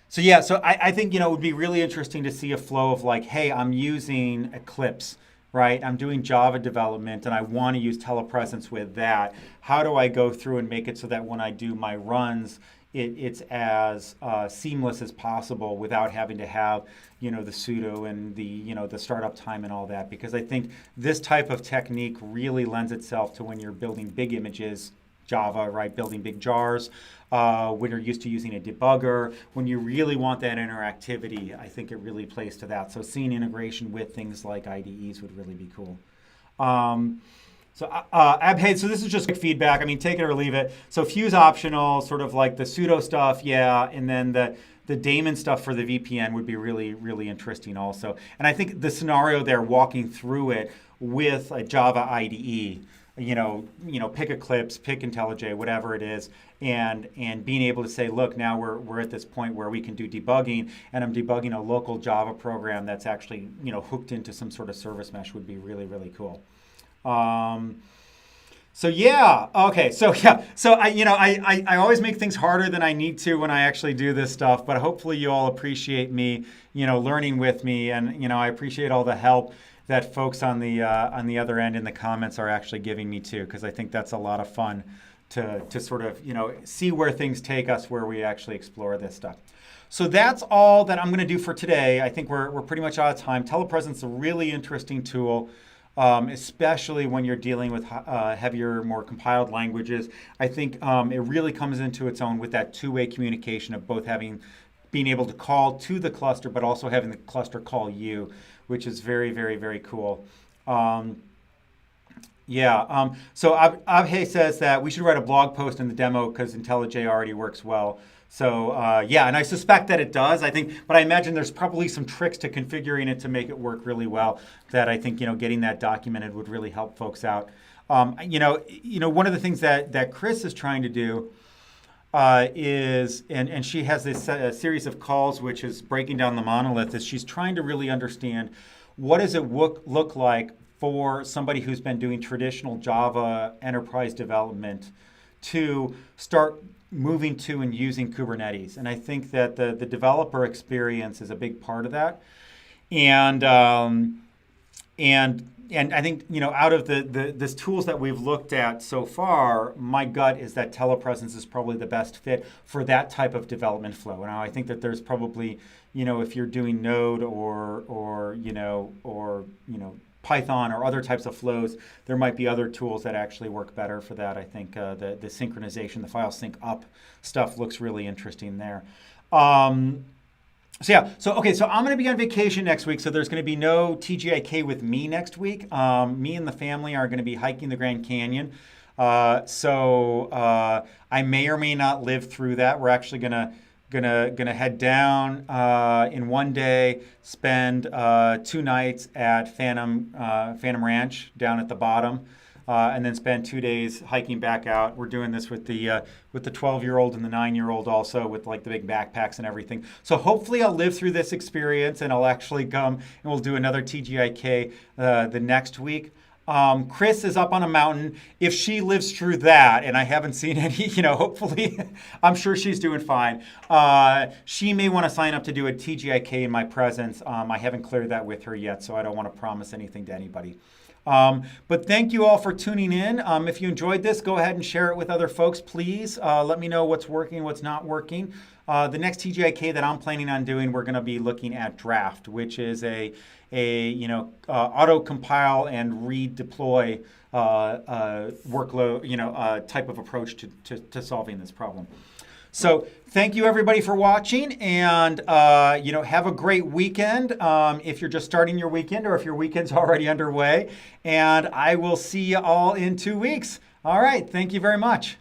So yeah, so I think, it would be really interesting to see a flow of like, hey, I'm using Eclipse, right? I'm doing Java development and I want to use telepresence with that. How do I go through and make it so that when I do my runs, it's as seamless as possible without having to have, the sudo and the startup time and all that? Because I think this type of technique really lends itself to when you're building big images, Java, right? Building big jars, when you're used to using a debugger, when you really want that interactivity, I think it really plays to that. So seeing integration with things like IDEs would really be cool. Abhay, so this is just quick feedback. I mean, take it or leave it. So Fuse optional, sort of like the pseudo stuff, yeah, and then the daemon stuff for the VPN would be really, really interesting also. And I think the scenario there, walking through it with a Java IDE, pick Eclipse, pick IntelliJ, whatever it is, and being able to say, look, now we're at this point where we can do debugging, and I'm debugging a local Java program that's actually hooked into some sort of service mesh would be really, really cool. So yeah, okay, so yeah, so I always make things harder than I need to when I actually do this stuff, but hopefully you all appreciate me, learning with me, and I appreciate all the help that folks on the other end in the comments are actually giving me too, because I think that's a lot of fun to sort of see where things take us, where we actually explore this stuff. So that's all that I'm going to do for today. I think we're pretty much out of time. Telepresence is a really interesting tool, especially when you're dealing with heavier, more compiled languages. I think it really comes into its own with that two-way communication of both being able to call to the cluster, but also having the cluster call you, which is very, very, very cool. So Abhay says that we should write a blog post in the demo because IntelliJ already works well. So and I suspect that it does. But I imagine there's probably some tricks to configuring it to make it work really well that I think, getting that documented would really help folks out. One of the things that Kris is trying to do is, and she has this series of calls, which is breaking down the monolith, is she's trying to really understand what does it look like for somebody who's been doing traditional Java enterprise development to start moving to and using Kubernetes. And I think that the developer experience is a big part of that. And I think, out of the tools that we've looked at so far, my gut is that Telepresence is probably the best fit for that type of development flow. Now, I think that there's probably, if you're doing Node or Python or other types of flows, there might be other tools that actually work better for that. I think the synchronization, the file sync up stuff looks really interesting there. So I'm going to be on vacation next week, so there's going to be no TGIK with me next week. Me and the family are going to be hiking the Grand Canyon. I may or may not live through that. We're actually gonna head down in one day, spend 2 nights at Phantom Ranch down at the bottom, and then spend 2 days hiking back out. We're doing this with the 12-year-old and the 9-year-old also, with like the big backpacks and everything. So hopefully I'll live through this experience and I'll actually come and we'll do another TGIK the next week. Kris is up on a mountain. If she lives through that, and I haven't seen any, hopefully, I'm sure she's doing fine. She may want to sign up to do a TGIK in my presence. I haven't cleared that with her yet, so I don't want to promise anything to anybody. But thank you all for tuning in. If you enjoyed this, go ahead and share it with other folks, please. Let me know what's working, what's not working. The next TGIK that I'm planning on doing, we're going to be looking at Draft, which is a auto compile and redeploy workload, type of approach to solving this problem. So thank you everybody for watching, and have a great weekend if you're just starting your weekend or if your weekend's already underway. And I will see you all in 2 weeks. All right, thank you very much.